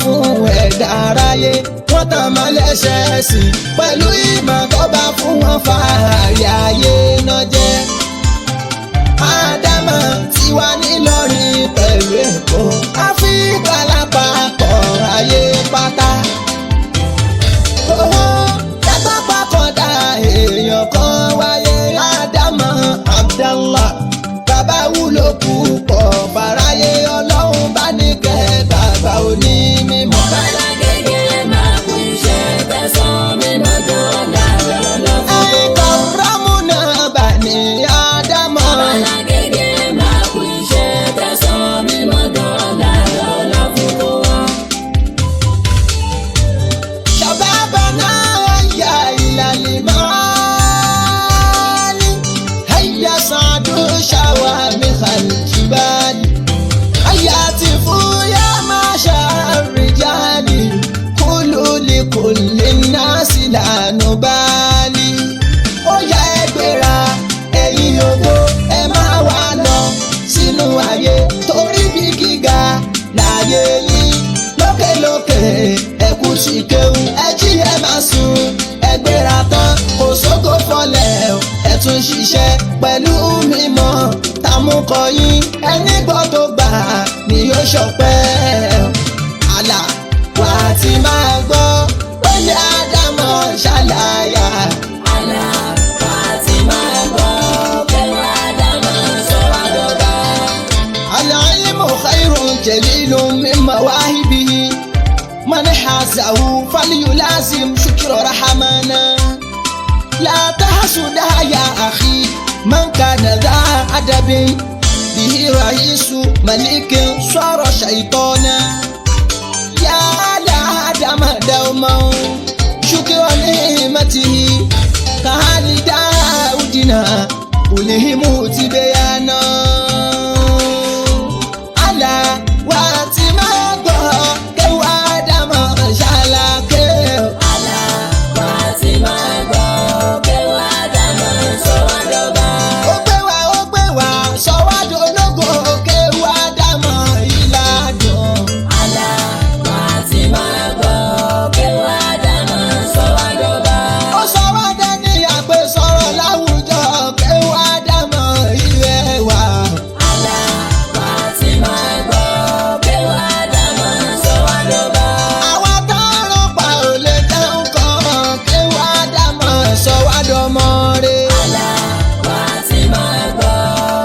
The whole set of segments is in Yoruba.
fún ẹ̀dá aráyé wọ́n tàn mọ́ lẹ́sẹ̀ sí pẹ̀lú ìmọ̀ tó bá fún wọn fààyè ayé náà jẹ́. Ádámọ̀ ti wà nílọrin pẹ̀lú Èkó Áfíríkà lápapọ̀ ayé pátá. Owó ẹgbẹ́ pàkọ́dá èèyàn kan wáyé Ádámọ̀ Abdallah bàbá wúlò púpọ̀ fàráyé Ọlọ́run bá ní kẹta gbà ó ní mímọ́. Bàbá gẹ́gẹ́ máa kú iṣẹ́ tẹ̀sán mímọ́ tó dára lọ́fọ́. Ẹ̀kọ́ rámúnà bà ní Ádámọ̀. Bàbá gẹ́gẹ́ máa kú iṣẹ́ tẹ̀sán mímọ́ tó dára lọ́fọ́. شبابنا هيا إلى المال هيا صعدوا شوامخ الجبال هيا هتفوا يا معشر الرجال قولوا لكل الناس لا نبالي ó yá ẹ gbéra ẹ̀yin ògo ẹ máa wá lọ sínú ayé torí bí gíga láyé yín lókèlókè ẹ kú sí kéwú ẹ jí ẹ máa sùn ẹ gbéra tán kò sógo fọlẹ̀ ẹ tún ṣiṣẹ́ pẹ̀lú mímọ́ tàmúkọ yín ẹni gbọ́ tó gbà ni yóò ṣọpẹ́ àlà wà á ti máa gbọ́ pẹ̀lú Ádámọ̀ ṣàlàyé. Àlà wà á ti máa gbọ́ pẹ̀lú Ádámọ̀ sọ̀rọ̀ dọ́gba. العلم خير جليل من مواهبه من حازه فليلازم شكر رحمنا لا تحسدها يا أخي من كان ذا أدب به رئيس ملك صار شيطانا يا آدم دوما شكر نعمته كهل داودنا ألهم تبيانا àlà wà á ti máa gbọ́ kéwà Ádámọ̀ ṣàlàkè. Àlà wà á ti máa gbọ́ pẹ̀lú Ádámọ̀ sọ̀rọ̀ dọ́gba. ó gbé wá sọ́wádìí ológo kéwà Ádámọ̀ ìlàdùn. Àlà wà á ti máa gbọ́ pẹ̀lú Ádámọ̀ sọ̀rọ̀ dọ́gba. ó sọ́wádìí ní àpèsọ̀rọ̀ láwùjọ kéwà Ádámọ̀ ìrẹwà. Àlà wà á ti máa gbọ́ pẹ̀lú Ádámọ̀ sọ̀rọ̀ dọ́gba. àwa táwọn pa ò lè jẹun kan kéwà Ádámọ̀ sọ́wádọ́mọ rẹ̀. Àlà wà á ti máa gbọ́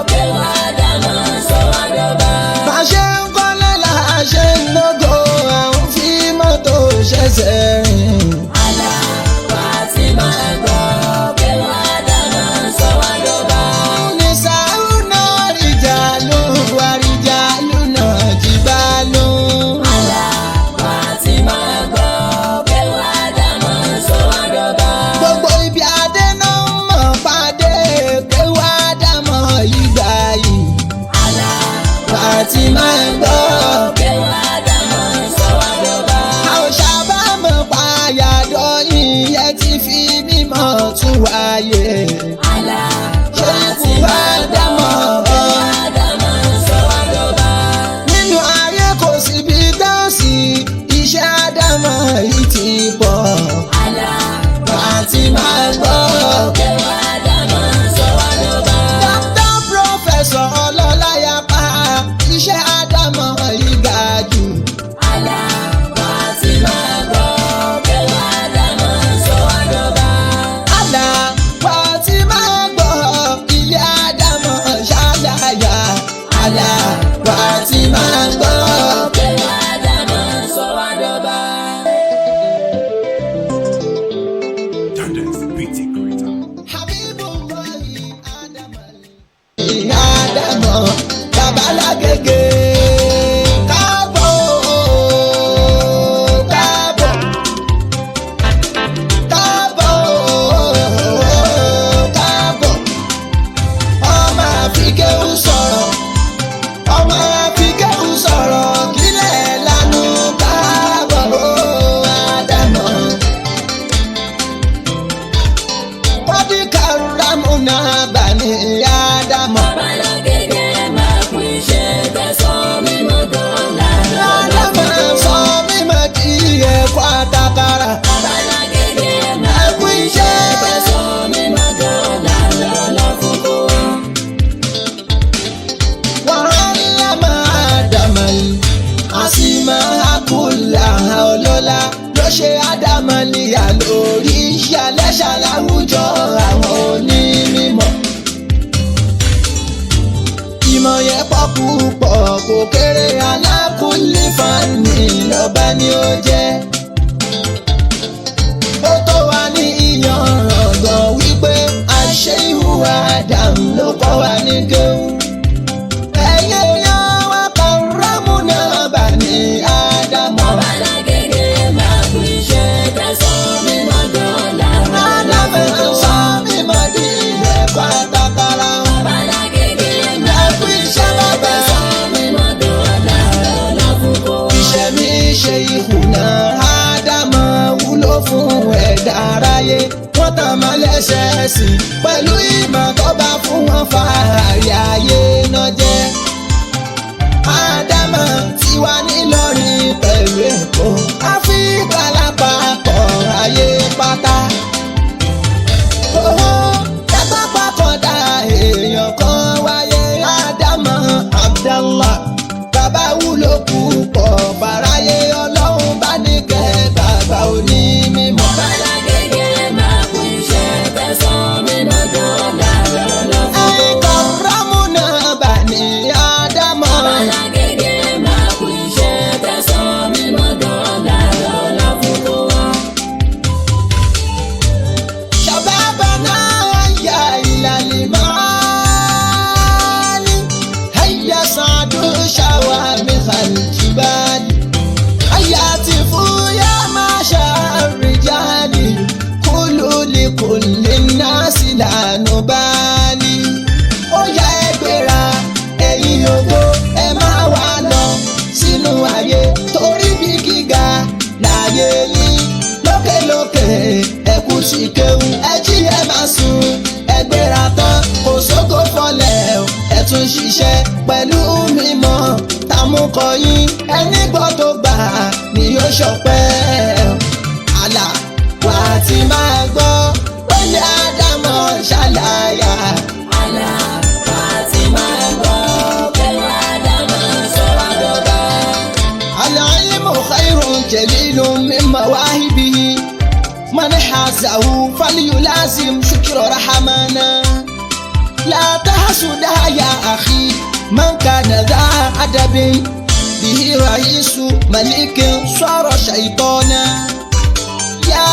pẹ̀lú Ádámọ̀ sọ̀rọ̀ dọ́gba. bá ṣe ń kọ́lé là ṣe ń lógo àwọn fi mọ́tò ṣẹ̀ṣẹ̀ rìn. Àlà wà á ti máa gbọ́ pẹ̀lú Ádámọ̀ sọ̀rọ̀ dọ́gba. Nisauna rijalu wa rijaluna jibalu. Àlà wà á ti máa gbọ́ pẹ̀lú Ádámọ̀ sọ̀rọ̀ dọ́gba. Gbogbo ibi adé náà mọ̀ pàdé pé wá dámọ̀ ìgbà yìí. Àlà Wà á ti máa gbọ́. pẹ̀lú Ádámọ̀ sọ̀rọ̀ dọ́gba. A ò ṣàbámọ̀ àsìmọ́ àkùlà ọlọ́lá ló ṣe ádámọ̀ níyà lórí ṣàlẹ́ṣà láwùjọ àwọn onímọ̀. ìmọ̀ yẹn pọ̀ púpọ̀ kò kéré alákùlé fani lọ́ba ni ó jẹ́. ó tó wà ní ìyànràn wípé àṣẹ ìhùwà Ádámù ló kọ́ wa ní kéwù. ẹ̀yẹ yan wa kan rámúnà bá ní Ádámù. Babalagége máa kú iṣẹ́ tẹ̀sán mímọ́ dọ́là. Ádámù sọ mímọ́ di ilẹ̀ pátákárá. Babalagége máa kú iṣẹ́ tẹ̀sán mímọ́ dọ́là. Lọ́lá fún kó. ìṣẹ̀mí ṣe ìkùnà Ádámù wúlò fún ẹ̀dá aráyé. wọ́n tàn mọ́ lẹ́sẹ̀ sí pẹ̀lú ìmọ̀ tó bá fún wọn fààrí ayé náà jẹ́. Ádámù ti wà nílọrin pẹ̀lú Èkó Áfíríkà lápapọ̀ ayé pátá. Owó ẹgbẹ́ pàkọ́dá èèyàn kan wáyé Ádámù Abdallah. Bàbá wúlò púpọ̀ fàráyé Ọlọ́run bá ní kẹta àgbà òní mímọ́. Babalagége máa kú iṣẹ́ tẹ̀sán mímọ́ dọ́là. Lọ́lá fún kó. Ẹ̀kọ́ rámúnà bà ní Ádámù. Babalagége máa kú iṣẹ́ tẹ̀sán mímọ́ dọ́là. Lọ́lá fún kó wá. شبابنا هيا إلى المعالي هيا صعدوا شوامخ الجبال هيا هتفوا يا معشر الرجال قولوا لكل الناس لا نبالي ó yá ẹ gbéra ẹ̀yin ògo ẹ máa wá lọ sínú ayé torí bí gíga láyé yín lókèlókè ẹ kú sí kéwú ẹ jí ẹ máa sùn ẹ gbéra tán kò sógo fọlẹ̀ ẹ tún ṣiṣẹ́ pẹ̀lú mímọ́ tàmúkọ yín ẹni gbọ́ tó gbà ni yóò ṣọpẹ́. àlà wà á ti máa gbọ́ pẹ̀lú Ádámù ṣàlàyé. Àlà wà á ti máa gbọ́ pé Ádámù sọ wá dọ́gba. العلم خير جليل من مواهبه من حازه فليلازم شكر رحمنا لا تحسد يا أخي من كان ذا أدب به رئيس ملك صار شيطانا يا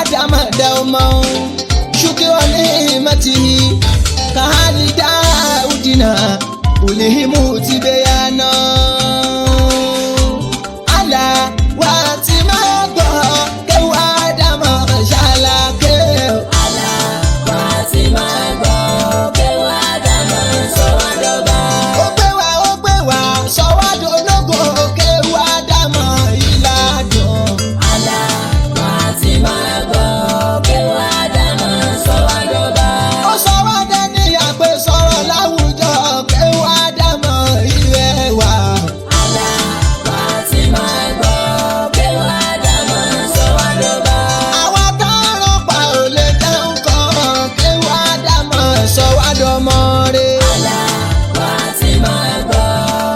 آدم دوما شكر نعمته كهل داودنا ألهم تبيانا àlà wà á ti máa gbọ́ kéwà Ádámù ṣàlàkè. Àlà wà á ti máa gbọ́ pé Ádámù sọ wá dọ́gba. ó gbé wá sọ́wádìí ológo kéwà Ádámù ìlàdùn. Àlà wà á ti máa gbọ́ pé Ádámù sọ wá dọ́gba. ó sọ́wádìí ní àpè sọ̀rọ̀ láwùjọ kéwà Ádámù ìrẹwà. Àlà wà á ti máa gbọ́ pé Ádámù sọ wá dọ́gba. àwa táwọn pa ò lè jẹun kan kéwà Ádámù sọ wá dọmọ rẹ̀. Àlà wà á ti máa gbọ́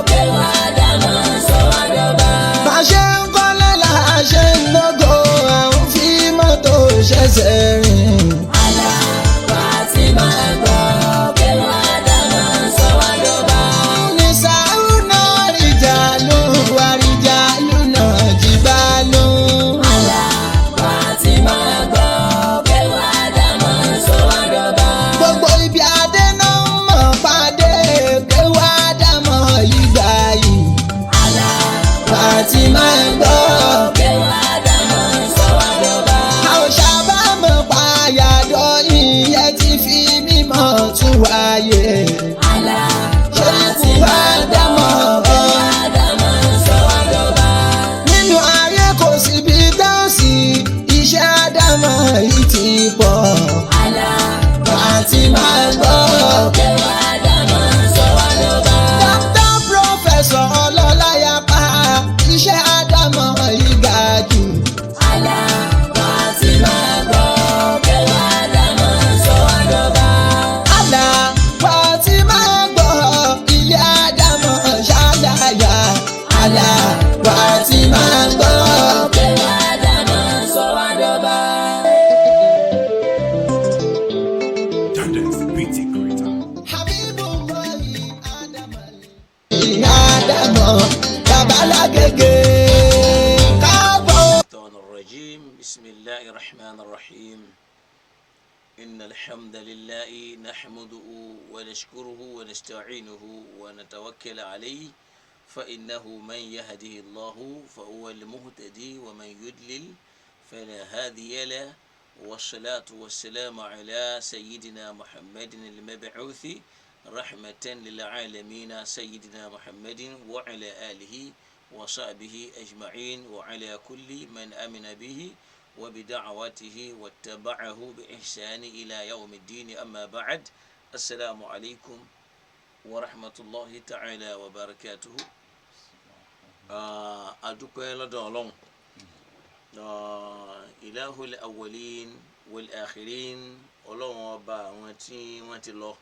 pé Ádámù sọ wá dọ́gba. bá ṣe ń kọ́lé là ṣe ń lógo àwọn fi mọ́tò ṣẹ̀ṣẹ̀ rìn. Àlà wà á ti máa gbọ́ pé Ádámù sọ wá dọ́gba. Nisauna rijalu wa rijaluna jibalu. Àlà wà á ti máa gbọ́ pé Ádámù sọ wá dọ́gba. Gbogbo ibi adé náà mọ̀ pàdé kéwà Ádámù ìgbà yìí. Àlà Wà á ti máa gbọ́. pé Ádámù sọ wá dọ́gba. A ò ṣàbámọ̀ pààyàdọ̀ ìyẹn ti fi mímọ̀ tún wáyé. Àlà Ṣé wà á ikú ti máa Ádámù gbọ́ pé Ádámù sọ wá dọ́gba. nínú ayé kò síbi dáǹsì iṣẹ́ Ádámù yìí ti pọ̀. Àlà Wà á ti máa gbọ́. pé Ádámù sọ wá dọ́gba. Dr. Professor Ọlọ́láyapá iṣẹ́ Ádámù yìí ga jù. Àlà wà á ti máa gbọ́ pé Ádámù sọ wá dọ́gba. Àlà wà á ti máa wà á ti máa gbọ́. kẹwàá dáná sọ wá dọba. Tendence BT Creator. Habibullahi Adamali. Ádámọ̀ babalágége káàbọ̀. الشيطان الرجيم بسم الله الرحمن الرحيم إن الحمد لله نحمده ونشكره ونستعينه ونتوكل عليه فإنه من يهده الله فهو المهتدي ومن يضلل فلا هادي له والصلاة والسلام على سيدنا محمد المبعوث رحمة للعالمين سيدنا محمد وعلى آله وصحبه أجمعين وعلى كل من آمن به وبدعوته واتبعه بإحسان إلى يوم الدين أما بعد السلام عليكم ورحمة الله تعالى وبركاته أدوكي لدولون إله الأولين والآخرين ọlọ́run ọba àwọn tí wọ́n ti lọ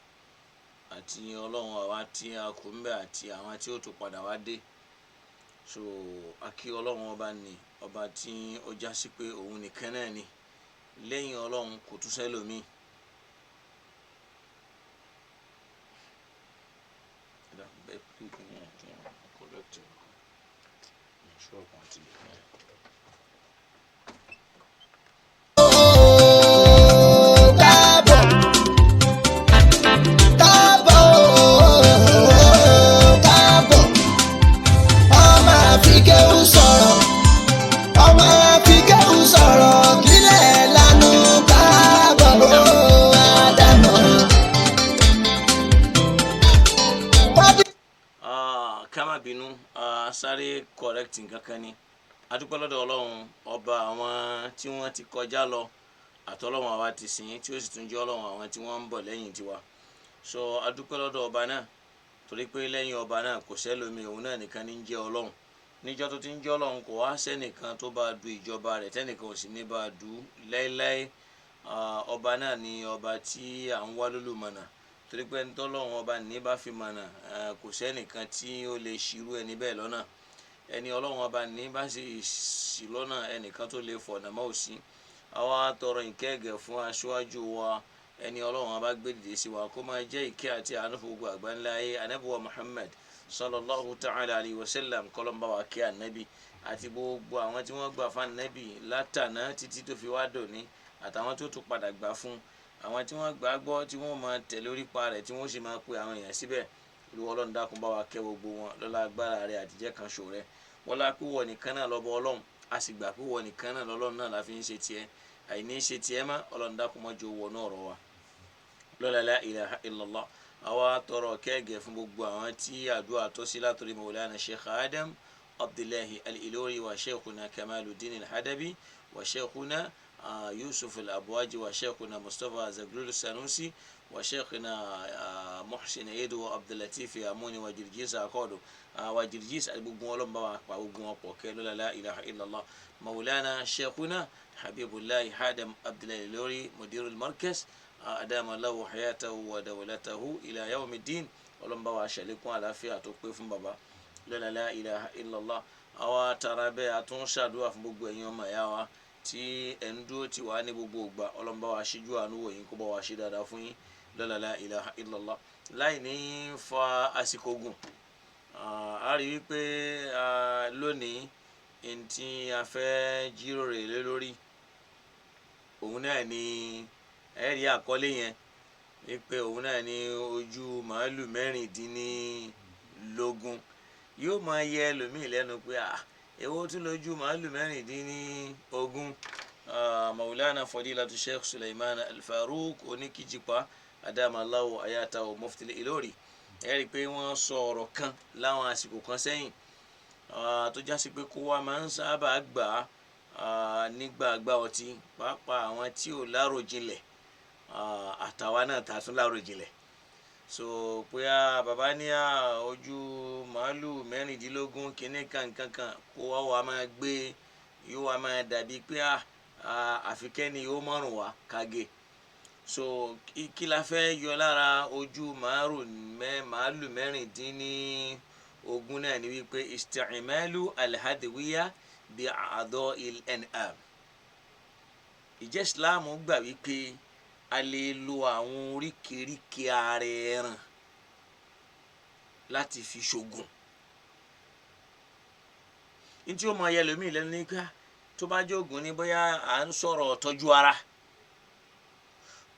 àti ọlọ́run àwa tí a kù ń bẹ̀ àti àwọn tí ó tún padà wá dé so akí ọlọ́run ọba ni ọba tí ó já sí pé òun nìkan náà ni lẹ́yìn ọlọ́run kò tún sẹ́lòmíì. Kama bínú sáré correct nǹkan kan ni adúpẹ́ lọ́dọ̀ ọlọ́run ọba àwọn tí wọ́n ti kọjá lọ àtọ́lọ́run àwa ti sìn tí ó sì tún jẹ́ ọlọ́run àwọn tí wọ́n ń bọ̀ lẹ́yìn tiwa so adúpẹ́ lọ́dọ̀ ọba náà torí pé lẹ́yìn ọba náà kò sẹ́lómi òun náà nìkan ní ń jẹ́ ọlọ́run níjọ́ tó ti ń jẹ́ ọlọ́run kò wá sẹ́nìkan tó bá du ìjọba rẹ̀ tẹ́nìkan ò sì ní bá du láéláé ọba náà ni ọba tí à ń wá lólùmọ̀nà torí pé ntọ́lọ́run ọba ní bá fi mọ̀nà kò sẹ́nìkan tí ó lè ṣirú ẹni bẹ́ẹ̀ lọ́nà ẹni ọlọ́run ọba ní bá sì ṣì lọ́nà ẹnìkan tó lè fọ̀nà mọ́ òsì àwa tọrọ ìkẹ́gẹ́ fún aṣáájú wa ẹni ọlọ́run ọba gbé dìde sí wa kó máa jẹ́ ìkẹ́ àti àánú fún gbogbo àgbáńlá ayé anábìwá Muhammad sallallahu ta'ala alayhi wa sallam kọ́lọ́mbà wa kí ànábì àti gbogbo àwọn tí wọ́n gbà fún ànábì látàná títí tó fi wá dòní àtàwọn tó tún padà gbà fún àwọn tí wọ́n gbà gbọ́ tí wọ́n máa tẹ̀lé orípa rẹ̀ tí wọ́n sì máa pe àwọn èèyàn síbẹ̀ Olúwa Ọlọ́run dákun bá wa kẹ́ gbogbo wọn lọ́lá agbára rẹ̀ àtijẹ́ kan ṣò rẹ̀ wọ́n lá pé wọ́n nìkan náà lọ́bọ Ọlọ́run a sì gbà pé wọ́n nìkan náà lọ́lọ́run náà la fi ń ṣe tiẹ̀ àìní ṣe tiẹ̀ má Ọlọ́run dákun mọ́ jọ wọnú ọ̀rọ̀ wa lọ́lá la ilaha illallah àwa tọrọ kẹ́gẹ́ fún gbogbo àwọn tí àdúrà tó sí látòrí Maulana Sheikh Adam Abdullahi Al-Ilori wa Sheikhuna Kamaluddin Al-Hadabi wa Sheikhuna يوسف الأبواجي وشيخنا مصطفى زغلول السنوسي وشيخنا محسن يدو وعبد اللطيف ياموني وجرجيس أكودو وجرجيس أبوغون ولم بوا أبوغون أبوكيلو لا إله إلا الله مولانا شيخنا حبيب الله حادم عبد اللوري مدير المركز أدام الله حياته ودولته إلى يوم الدين ولم بوا شالكم على فيها تقفون بابا لا إله إلا الله أو ترى بياتون شادوا في بوغو يوم ياوا tí ẹn dúró tí wàá ní gbogbo ògbà ọlọ́mọba wa ṣíjú àánú wò yín kó bá wa ṣe dáadáa fún yín lọ́la la ilaha illallah láì ní fa àsìkò gùn a rí wípé lónìí ẹni tí a fẹ́ jíròrò lé lórí òun náà ni ẹ̀rí àkọlé yẹn wípé òun náà ni ojú màálù mẹ́rìndínlógún yóò máa yẹ ẹlòmíì lẹ́nu pé èwo tún lójú màálù mẹ́rìndínlógún Maulana Fadilatu Sheikh Suleiman Al-Faruq oníkìjìpá adamallahu ayatahu Mufti Ilori ẹ rí i pé wọ́n sọ ọ̀rọ̀ kan láwọn àsìkò kan sẹ́yìn tó jásí pé kó wa máa ń sábà gbà nígbà àgbà ọtí pàápàá àwọn tí ò láròjinlẹ̀ àtàwa náà tà tún láròjinlẹ̀ so pé bàbá ní ojú màálù mẹ́rìndínlógún kínní kankan kó wá máa gbé yóò wá máa dàbí pé àfikẹ́ni yóò mọ̀rùn wá kage so kí la fẹ́ yọ lára ojú màálù mẹ́rìndínlógún ogun náà ni wípé isti'malu al-hadwiya bi a'dha'il an'am. ìjẹ́ Islam gbà wípé a lè lo àwọn oríkèéríkèé ara ẹran láti fi ṣogun. ntí ó mọ ayé lómi lẹ́nu nígbà tó bá jogun ní bóyá à ń sọ̀rọ̀ tọ́jú ara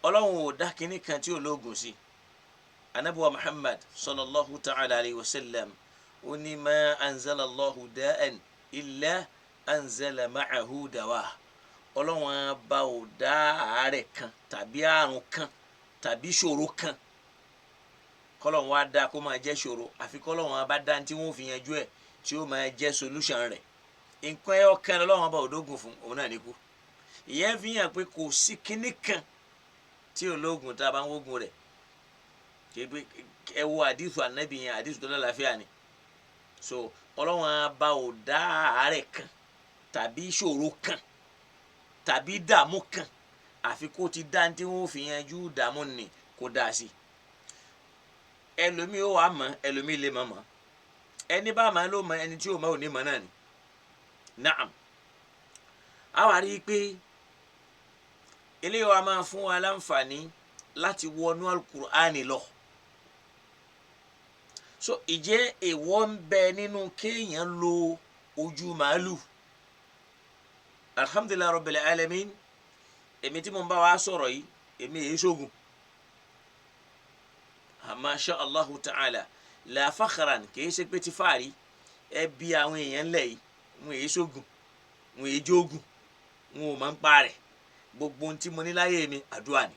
Ọlọ́run ò dá kinní kan tí ò lóògùn sí. anabuwa Muhammad sallallahu ta'ala alayhi wa sallam ó ní ma anzala Allahu da'an illa anzala ma'ahu dawa. Ọlọ́run bá ò dá àárẹ̀ kan tàbí àrùn kan tàbí ṣòro kan kọ́lọ́run wá dá kó máa jẹ́ ṣòro àfi kọ́lọ́run bá dá tí wọ́n fi yanjú ẹ̀ tí ó máa jẹ́ solution rẹ̀. nǹkan ẹ̀ ọ̀kan Ọlọ́run bá òdógùn fún òun náà ní kú. ìyẹn fi hàn pé kò sí kinní kan tí ológun tá a bá ń wógun rẹ̀ kébé ẹ wo àdìsù ànábì yẹn àdìsù tó lálàáfíà ni. so Ọlọ́run bá ò dá àárẹ̀ kan tàbí ṣòro kan tàbí dààmú kan àfi kó ti dá tí wọ́n fi yanjú dààmú ni kó dá sí. ẹlòmíì ó wà mọ̀ ẹlòmíì lè mọ̀ ẹni bá mọ̀ ló mọ̀ ẹni tí ó mọ̀ ò ní mọ̀ náà ni. naam a wá rí i pé eléyìí wa máa fún wa láǹfààní láti wọnú alukur'ani lọ. so ìjẹ́ èèwọ̀ ń bẹ nínú kéèyàn lo ojú màálù. alhamdulilayi rabbil alamin èmi tí mo ń bá wa sọ̀rọ̀ yìí èmi èyí ṣoògùn. masha allahu ta'ala la fakhran kìí ṣe pé ti fàárí ẹ bí àwọn èèyàn ńlẹ̀ yìí wọn èyí ṣoògùn wọn èyí jóògùn wọn ò máa ń pa rẹ̀ gbogbo ohun tí mo ní láyé mi àdúrà ni.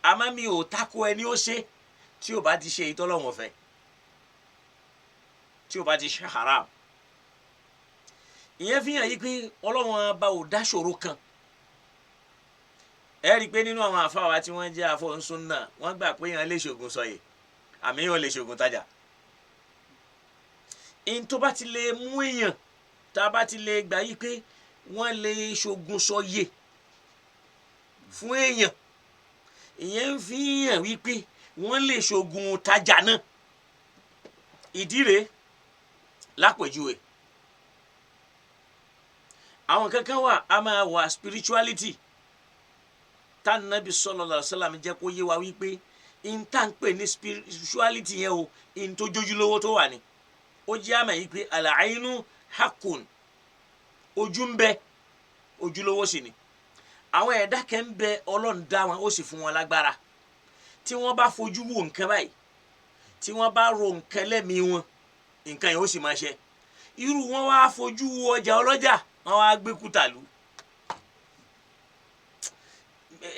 àmọ́ mi ò tako ẹni ó ṣe tí ò bá ti ṣe ìtọ́lọ́wọ̀n fẹ́ tí ò bá ti ṣe haram. ìyẹn fi hàn yí pé Ọlọ́run bá ò dá ṣòro kan. ẹ rí i pé nínú àwọn àfáà wa tí wọ́n jẹ́ àfọ̀nsúnnà wọ́n gbà pé èèyàn lè ṣògùn sọyè àmì èèyàn lè ṣògùn tajà. ìyẹn tó bá ti lè mú èèyàn tá a bá ti lè gbà yí pé wọ́n lè ṣògùn sọyè fún èèyàn ìyẹn ń fi hàn wípé wọ́n lè ṣògùn tajà náà. ìdí rèé lápèjúwe àwọn kankan wà a máa wà spirituality tá Nábì sallallahu alaihi wasallam jẹ́ kó yé wa wípé in tá ń pè ní spirituality yẹn o in tó jójúlówó tó wà ní. ó jẹ́ àmà yìí pé al-aynu haqqun ojú ń bẹ ojúlówó sì ni. àwọn ẹ̀dá kan ń bẹ Ọlọ́run dá wọn ó sì fún wọn lágbára tí wọ́n bá fojú wo nǹkan báyìí tí wọ́n bá ro nǹkan lẹ́mìí wọn nǹkan yẹn ó sì máa ṣe. irú wọn wá fojú wo ọjà ọlọ́jà wọn wá gbé kútàlú.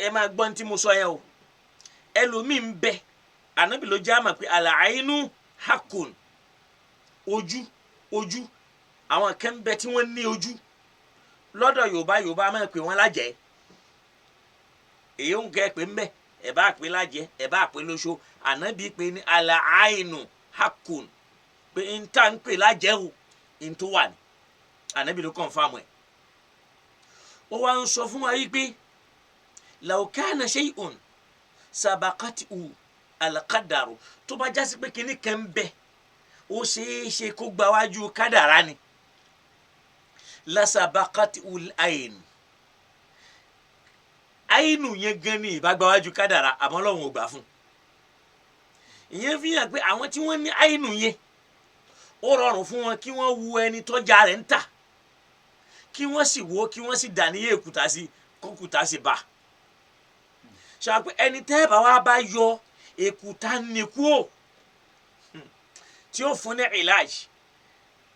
ẹ máa gbọ́n tí mo sọ yẹn o ẹlòmíì ń bẹ Ànábì ló jẹ́ àmà pé al-aynu haqqun ojú àwọn kan ń bẹ tí wọ́n ní ojú lọ́dọ̀ Yorùbá máa pè wọ́n lájẹ́ èyí ń kẹ́ pé ń bẹ ẹ bá pè lájẹ́ ẹ bá pè lóṣó Ànábì pè ní al-aynu haqqun pé n ta ń pè lájẹ́ o n tó wà ní Ànábì ló confirm ẹ̀. ó wá ń sọ fún wa yìí pé law kana shay'un sabaqathu al-qadaru tó bá jásí pé kinní kan ń bẹ ó ṣeé ṣe kó gba wájú kádàrá ni la sabaqathu al-ayn àyínú yẹn gan ni ìbá gba wájú kádàrá àmọ́ Ọlọ́run ò gbà fún. ìyẹn fi hàn pé àwọn tí wọ́n ní àyínú yẹn ó rọrùn fún wọn kí wọ́n wu ẹni tọ́jà rẹ̀ ń tà kí wọ́n sì wo kí wọ́n sì dà níyè èkúta sí kókúta sí bá. ṣàpè ẹni tẹ́ bá wá bá yọ èkúta nìkú o tí ó fún ní ìlàj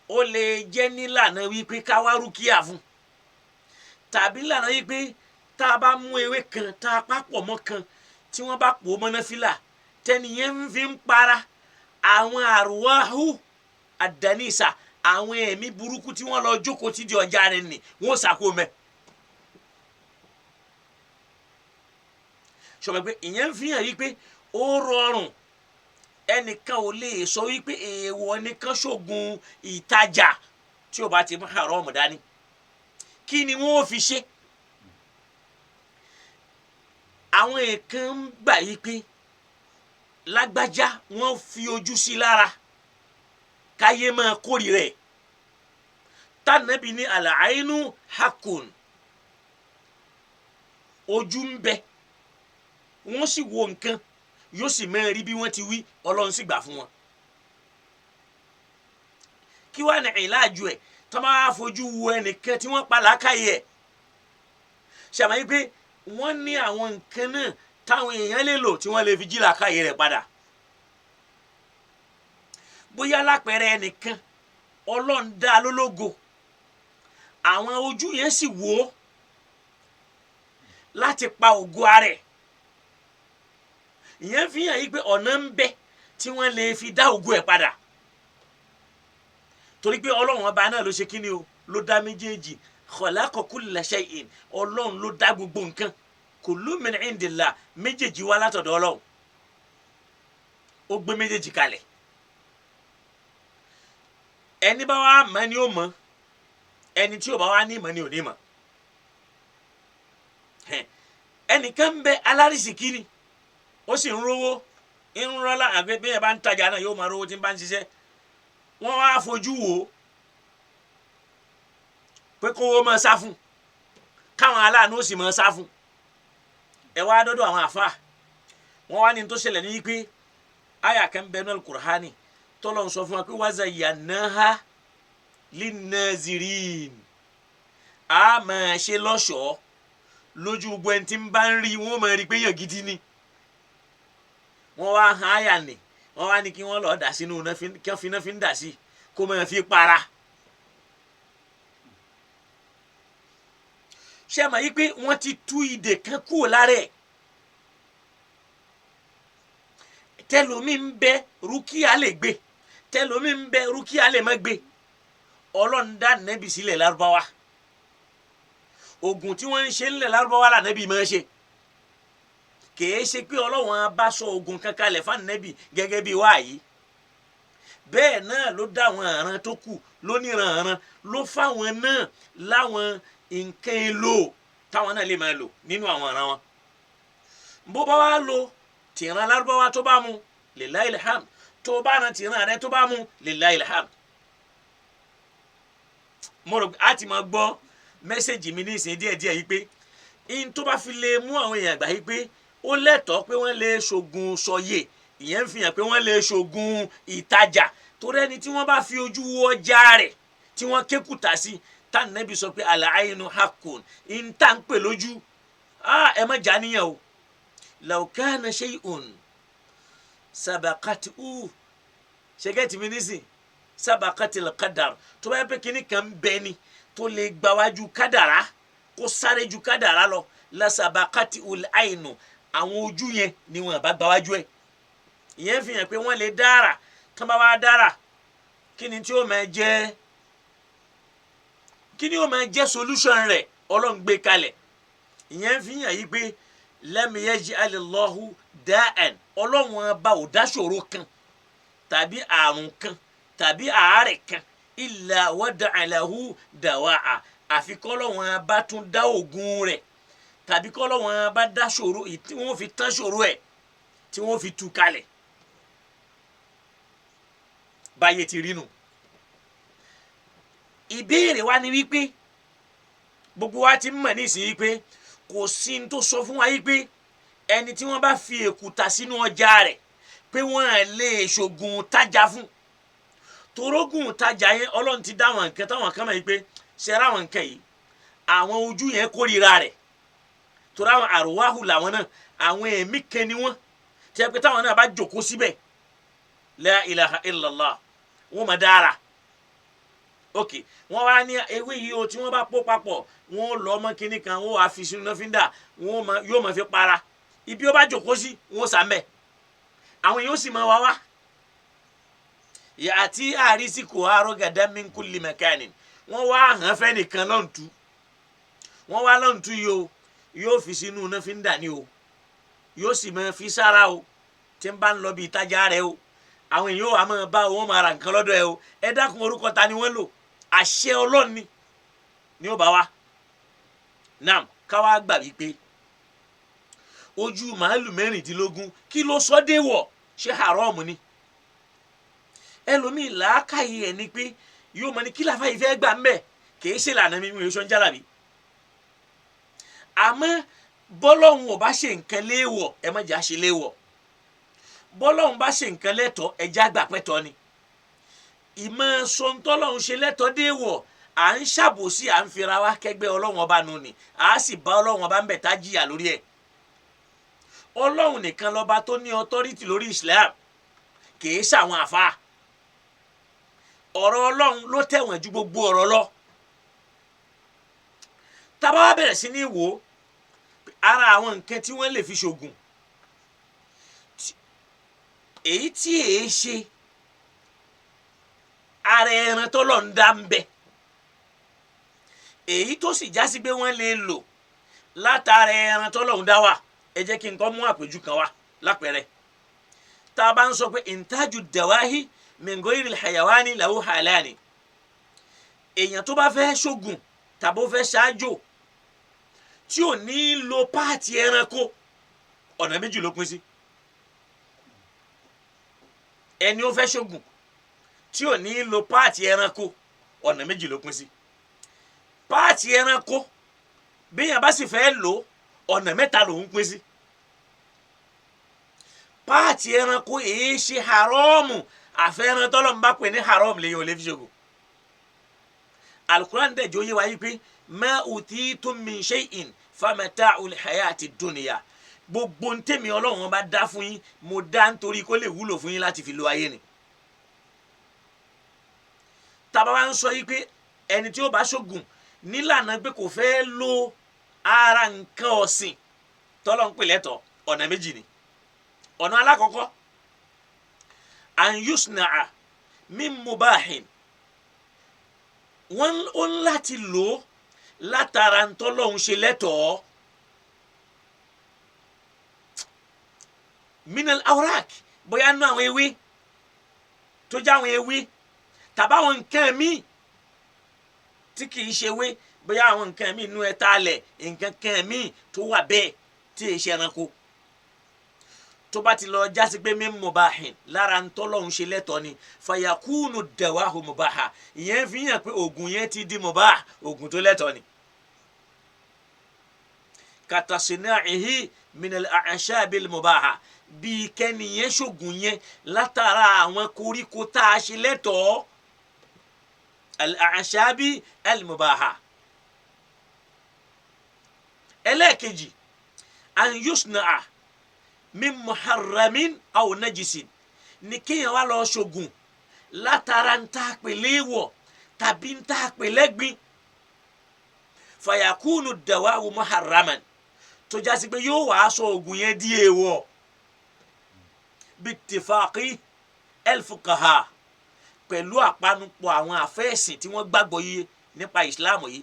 ó lè jẹ́ nílànà wípé ká wá rúkìá fún tàbí nílànà wípé tá a bá mú ewé kan tá a papọ̀ mọ́ kan tí wọ́n bá pò mọ́ náfìlà tẹ́niyẹn ń fi ń para àwọn àrùwáhù àdánìsà àwọn ẹ̀mí burúkú tí wọ́n lọ jókòó tí di ọjà rẹ̀ nì wọ́n sàkó mẹ́. sọ̀rọ̀ pé ìyẹn ń fi hàn wípé ó rọrùn ẹnìkan ò lè sọ wípé èèwọ̀ nìkan ṣògùn ìtajà tí ó bá ti mú haram dání kí ni wọ́n ó fi ṣe. àwọn èèkàn ń gbà yí pé lágbájá wọ́n fi ojú sí lára káyé máa kórìíra ẹ̀ tànàbí ní àlàáínú hakùn ojú ń bẹ wọ́n sì wo nǹkan yóò sì máa rí bí wọ́n ti wí Ọlọ́run sì gbà fún wọn kí wàá ní ìlàjú ẹ̀ tó máa fojú wo ẹnìkan tí wọ́n pa làákàyè ẹ̀ ṣàmàyí pé wọ́n ní àwọn nǹkan náà táwọn èèyàn lè lò tí wọ́n lè fi jí làákàyè rẹ̀ padà bóyá lápẹẹrẹ ẹnìkan Ọlọ́run dá lólógo àwọn ojú yẹn sì wò ó láti pa ògo ara ẹ̀ ìyẹn fi hàn yí pé ọ̀nà ń bẹ tí wọ́n lè fi dá ògo ẹ̀ padà torí pé Ọlọ́run ọba náà ló ṣe kíni o ló dá méjèèjì khalaqa kulla shay'in Ọlọ́run ló dá gbogbo nǹkan kullu min indillah méjèèjì wá látọ̀dọ̀ Ọlọ́run ó gbé méjèèjì kalẹ̀ ẹni bá wá mọ̀ ni ó mọ̀ ẹni tí ò bá wá ní mọ̀ ni ò ní mọ̀ ẹnìkan ń bẹ alárísìkí ni ó sì ń rówó ń rọ́lá àgbẹ̀ bí ẹ bá ń tajà náà yóò máa rówó tí ń bá ń ṣiṣẹ́ wọ́n wá fojú wò ó pé kówó máa sá fún káwọn aláàánú ó sì máa sá fún ẹ wá dọ́dọ̀ àwọn àfáà wọ́n wá ní tó ṣẹlẹ̀ ní pé àyà kan bẹ nínú Al-Qur'ani tọ́lọ̀ ń sọ fún wa pé wazayyanaha linnazirin a máa ṣe lọ́ṣọ̀ọ́ lójú gbogbo ẹni tí ń bá ń rí wọ́n máa rí pé yàn gidi ni wọ́n wá hàn áyà nì wọ́n wá ní kí wọ́n lọ́ọ́ dà sínú kí wọ́n fi iná fi ń dà sí kó máa fi para ṣé ẹ mọ̀ yí pé wọ́n ti tú ìdè kan kúrò lára ẹ̀ tẹlomi ń bẹ rúkìá lè gbé tẹlomi ń bẹ rúkìá lè má gbé Ọlọ́run dá nẹ́bì sílẹ̀ lárúbáwá oògùn tí wọ́n ń ṣe ńlẹ̀ lárúbáwá là nẹ́bì máa ṣe kìí ṣe pé Ọlọ́run bá sọ oògùn kankan lẹ̀ fún nẹ́bì gẹ́gẹ́ bí wáyé bẹ́ẹ̀ náà ló dá àwọn àràn tó kù lóníranran ló fáwọn náà láwọn nǹkan èlò táwọn náà lè máa lò nínú àwọn àràn wọn bó bá wá lo tìran lárúbáwá tó bá mu lillahil hamd tó bá ran tìran rẹ tó bá mu lillahil hamd mo rò á ti máa gbọ́ mẹ́sẹ̀gì mi ní ìsìn díẹ̀díẹ̀ yìí pé in tó bá fi lè mú àwọn èèyàn gbà yìí pé ó lẹ́tọ̀ọ́ pé wọ́n lè ṣògùn sọyè ìyẹn ń fi hàn pé wọ́n lè ṣògùn ìtajà torí ẹni tí wọ́n bá fi ojú wo ọjà rẹ̀ tí wọ́n kékùtà sí táwọn nẹ́bí sọ pé al-aynu haqqun in tá ń pè lójú ẹ má jà níyàn o law kana shay'un sabaqathu ṣẹ́gẹ́tì mi nísìn sabaqatil qadar tó bá yẹ pé kíní kan bẹ ni tó lè gbáwájú kádàrá kó sáré ju kádàrá lọ la sabaqatil aynu àwọn ojú yẹn ni wọn bá gbáwájú ẹ ìyẹn fi hàn pé wọn lè dára tán bá wá dára kí ni tí ó máa jẹ solution rẹ̀ Ọlọ́run gbé kalẹ̀ ìyẹn fi hàn yí pé lam yaj'alillahu da'an Ọlọ́run bá ò dáṣòro kan tàbí àrùn kan tàbí àárẹ̀ kan illa wada'a lahu dawa'a àfi k'Ọlọ́run bá tún dá ògùn rẹ̀ tàbí k'Ọlọ́run bá dá ṣòro tí wọ́n fi tán ṣòro ẹ̀ tí wọ́n fi tú kalẹ̀ báyé ti rí nù. ìbéèrè wa ni wípé gbogbo wa ti mọ̀ nísìnyí pé kò sí ní tó sọ fún wa yí pé ẹni tí wọ́n bá fi èkúta sínú ọjà rẹ̀ pé wọ́n lè ṣògùn tajà fún torógùn tajà yẹn Ọlọ́run ti dá àwọn nǹkan táwọn kan mọ̀ yí pé ṣe ra àwọn nǹkan yìí àwọn ojú yẹn kórìíra rẹ̀ torí àwọn àrùwáhù làwọn náà àwọn ẹ̀mí kan ni wọ́n tí a pé táwọn náà bá jókòó síbẹ̀ la ilaha illallah wọ́n máa dára ok wọ́n wá ní ewé yìí o tí wọ́n bá pò papọ̀ wọ́n lọ ọmọ kínní kan wọ́n wá fi sínú lọ́fíńdà yóò máa fi para ibi ó bá jókòó sí wọ́n sàmẹ́ àwọn yóò sì máa wá yàtí àrísìkò àrògàdá min kulli makanin wọ́n wá hàn fẹ́ nìkan lọ́ǹtú wọ́n wá lọ́ǹtú yìí o yóò fi sínú lọ́fíńdà ni o yóò sì máa fi sára o tí ń bá ń lọ bí ìtajà rẹ o àwọn èèyàn wà máa bá wọn máa ra nǹkan lọ́dọ̀ ẹ o ẹ dákun orúkọ ta ni wọ́n lò àṣẹ Ọlọ́run ni ó bá wa nam káwá gbà wípé ojú màálù 16 kí ló sọ dé wọ̀ ṣé haram ni ẹlòmíì làákàyè ẹ̀ ni pé yóò mọ ní kí làáfà yìí fẹ́ gbà ń bẹ̀ kìí ṣe lànà mímú èso ń jálàbí àmọ́ bọ́lọ́hún ò bá ṣe nǹkan léèwọ̀ ẹ má jà ṣe léèwọ̀ bọ́lọ́hún bá ṣe nǹkan lẹ́tọ̀ọ́ ẹ já gbà pẹ́tọ́ ni ìmọ̀ sọ̀ńtọ́lọ́hún ṣe lẹ́tọ̀ọ́ déèwọ̀ à ń ṣàbòsí à ń fira wa kẹgbẹ́ ọlọ́run ọba nù ni à á sì bá ọlọ́run ọba ń bẹ̀ tá jìyà lórí ẹ̀ ọlọ́run nìkan lọ́ba tó ní ọtọ́rìtì lórí Islam kìí ṣàwọn àfa ọ̀rọ̀ ọlọ́run ló tẹ̀wọ̀n ju gbogbo ọ̀rọ̀ lọ tá bá wá bẹ̀rẹ̀ sí ní wò ó ara àwọn nǹkan tí wọ́n lè fi ṣògùn èyí tí èé ṣe ara ẹran tó lọ ń dá ń bẹ èyí tó sì já sí pé wọ́n lè lò látara ẹran tó lọ ń dá wà ẹ jẹ́ kí n kọ́ mú àpèjú kan wá lápẹẹrẹ tá a bá ń sọ pé intaju dawahi min goyri al-hayawani lahu halani èèyàn tó bá fẹ́ ṣògùn tàbí ó fẹ́ ṣáájò tí ò ní lo páàtì ẹranko ọ̀nà méjì ló pín sí ẹni ó fẹ́ ṣògùn tí ò ní lo páàtì ẹranko ọ̀nà méjì ló pín sí páàtì ẹranko béèyàn bá sì fẹ́ lò ọ̀nà mẹ́ta lòún pín sí páàtì ẹranko èyí ṣe haramu àfẹ́ràn tọ́lọ́mù bá pè ní haram lèyìn ò lè fi ṣògùn alukuran dẹ̀ jẹ́ ó yé wa yí pé ma utitum min shay'in famata'ul hayati dunya gbogbo ntẹ̀mí ọlọ́run bá dá fún yín mo dá nítorí kó lè wúlò fún yín láti fi lo ayé ni tàbá wa ń sọ yí pé ẹni tí ó bá ṣògùn nílànà pé kò fẹ́ lo ara nǹkan ọ̀sìn tọ́lọ́ ń pè lẹ́tọ̀ ọ̀nà méjì ni ọ̀nà alákọ̀ọ́kọ́ an yusna'a min mubahin wọ́n ó ń láti lò ó látara ntọ́lọ́hún ṣe lẹ́tọ̀ọ́ minal awrak bóyá nú àwọn ewé tó já àwọn ewé tàbáwọn nǹkan míì tí kìí ṣe ewé bóyá àwọn nǹkan míì nú ẹ̀ta alẹ̀ nǹkan kan míì tó wà bẹ́ẹ̀ tí èyí ṣe ẹranko tó bá ti lọ jásí pé min mubahin lára ntọ́lọ́hún ṣe lẹ́tọ̀ọ́ ni fayakunu dawahu mubaha ìyẹn fi hàn pé oògùn yẹn ti di mubah oògùn tó lẹ́tọ̀ọ́ ni katasina'ihi minal a'shabil mubaha bíi kẹ́niyẹn ṣògùn yẹn látara àwọn koríko tá a ṣe lẹ́tọ̀ọ́ al-a'shabi al-mubaha ẹlẹ́ẹ̀kejì an yusna'a min muharramin aw najisin ní kéèyàn wá lọ ṣògùn látara ń tá a pè léèwọ̀ tàbí ń tá a pè lẹ́gbin fayakunu dawahu muharraman tó jásí pé yóò wá sọ ògùn yẹn di èèwọ̀ bittifaqi al-fuqaha pẹ̀lú àpanupọ̀ àwọn àfẹ́ẹ̀sìn tí wọ́n gbàgbọ́ yé nípa ìsìláàmù yìí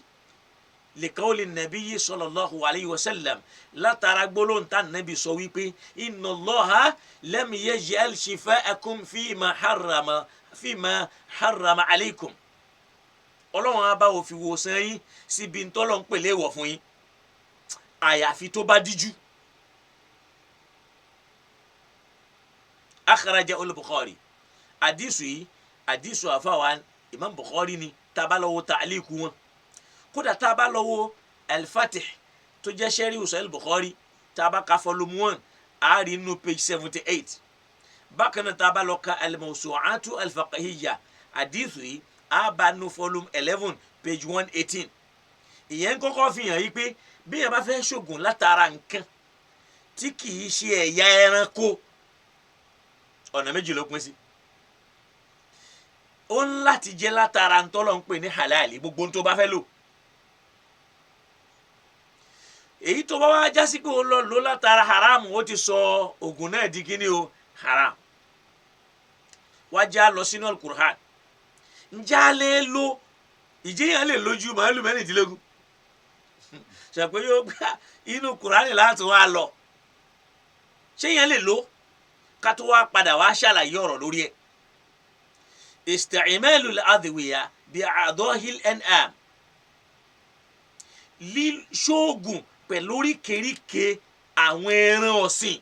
likawli nabiyyi sallallahu alayhi wa sallam látara gbólóhùn tá nàbì sọ wípé inna Allaha lam yaj'al shifa'akum fima harrama alaykum ọlọ́run á bá òfin wòsàn yín síbi ntọ́lọ́ ń pèlè wọ̀ fún yín àyàfi tó bá díjú. akhraja al-Bukhari àdìsù yìí àdìsù àfàwà Imam Bukhari ni tábàlọ́wọ́ ta'liqu wọn kódà tábàlọ́wọ́ al-Fatih tó jẹ́ sẹ́ríù Sahih al-Bukhari tábà ka volume 1 àárín inú page 78 bákan náà tábàlọ́ ka al-Mawsu'atu al-Fiqhiyya àdìsù yìí àbánu volume 11 page 118 ìyẹn kọ́kọ́ fi hàn yí pé bí yẹn bá fẹ́ ṣògùn látara nǹkan tí kìí ṣe ẹ̀yà ẹranko ọ̀nà méjì ló pín sí ó ń láti jẹ́ látara ntọ́lọ́ ń pè ní halali gbogbo tó bá fẹ́ lò èyí tó bá wá jásí pé ó lọ lò látara haram ó ti sọ ògùn náà di kíní o haram wá já lọ sínú al-Qur'an ǹjẹ́ a lè lo ìjẹyàn lè lójú màálù mẹ́rìndínlógún ṣàpé yóò gbà inú Kùránì láti wá lọ ṣé yẹn lè lo ká tó wá padà wá ṣàlàyé ọ̀rọ̀ lórí ẹ̀ isti'malu al-adwiya bi'adahi al-an'am ṣóògùn pẹ̀lú oríkèéríkèé àwọn ẹran ọ̀sìn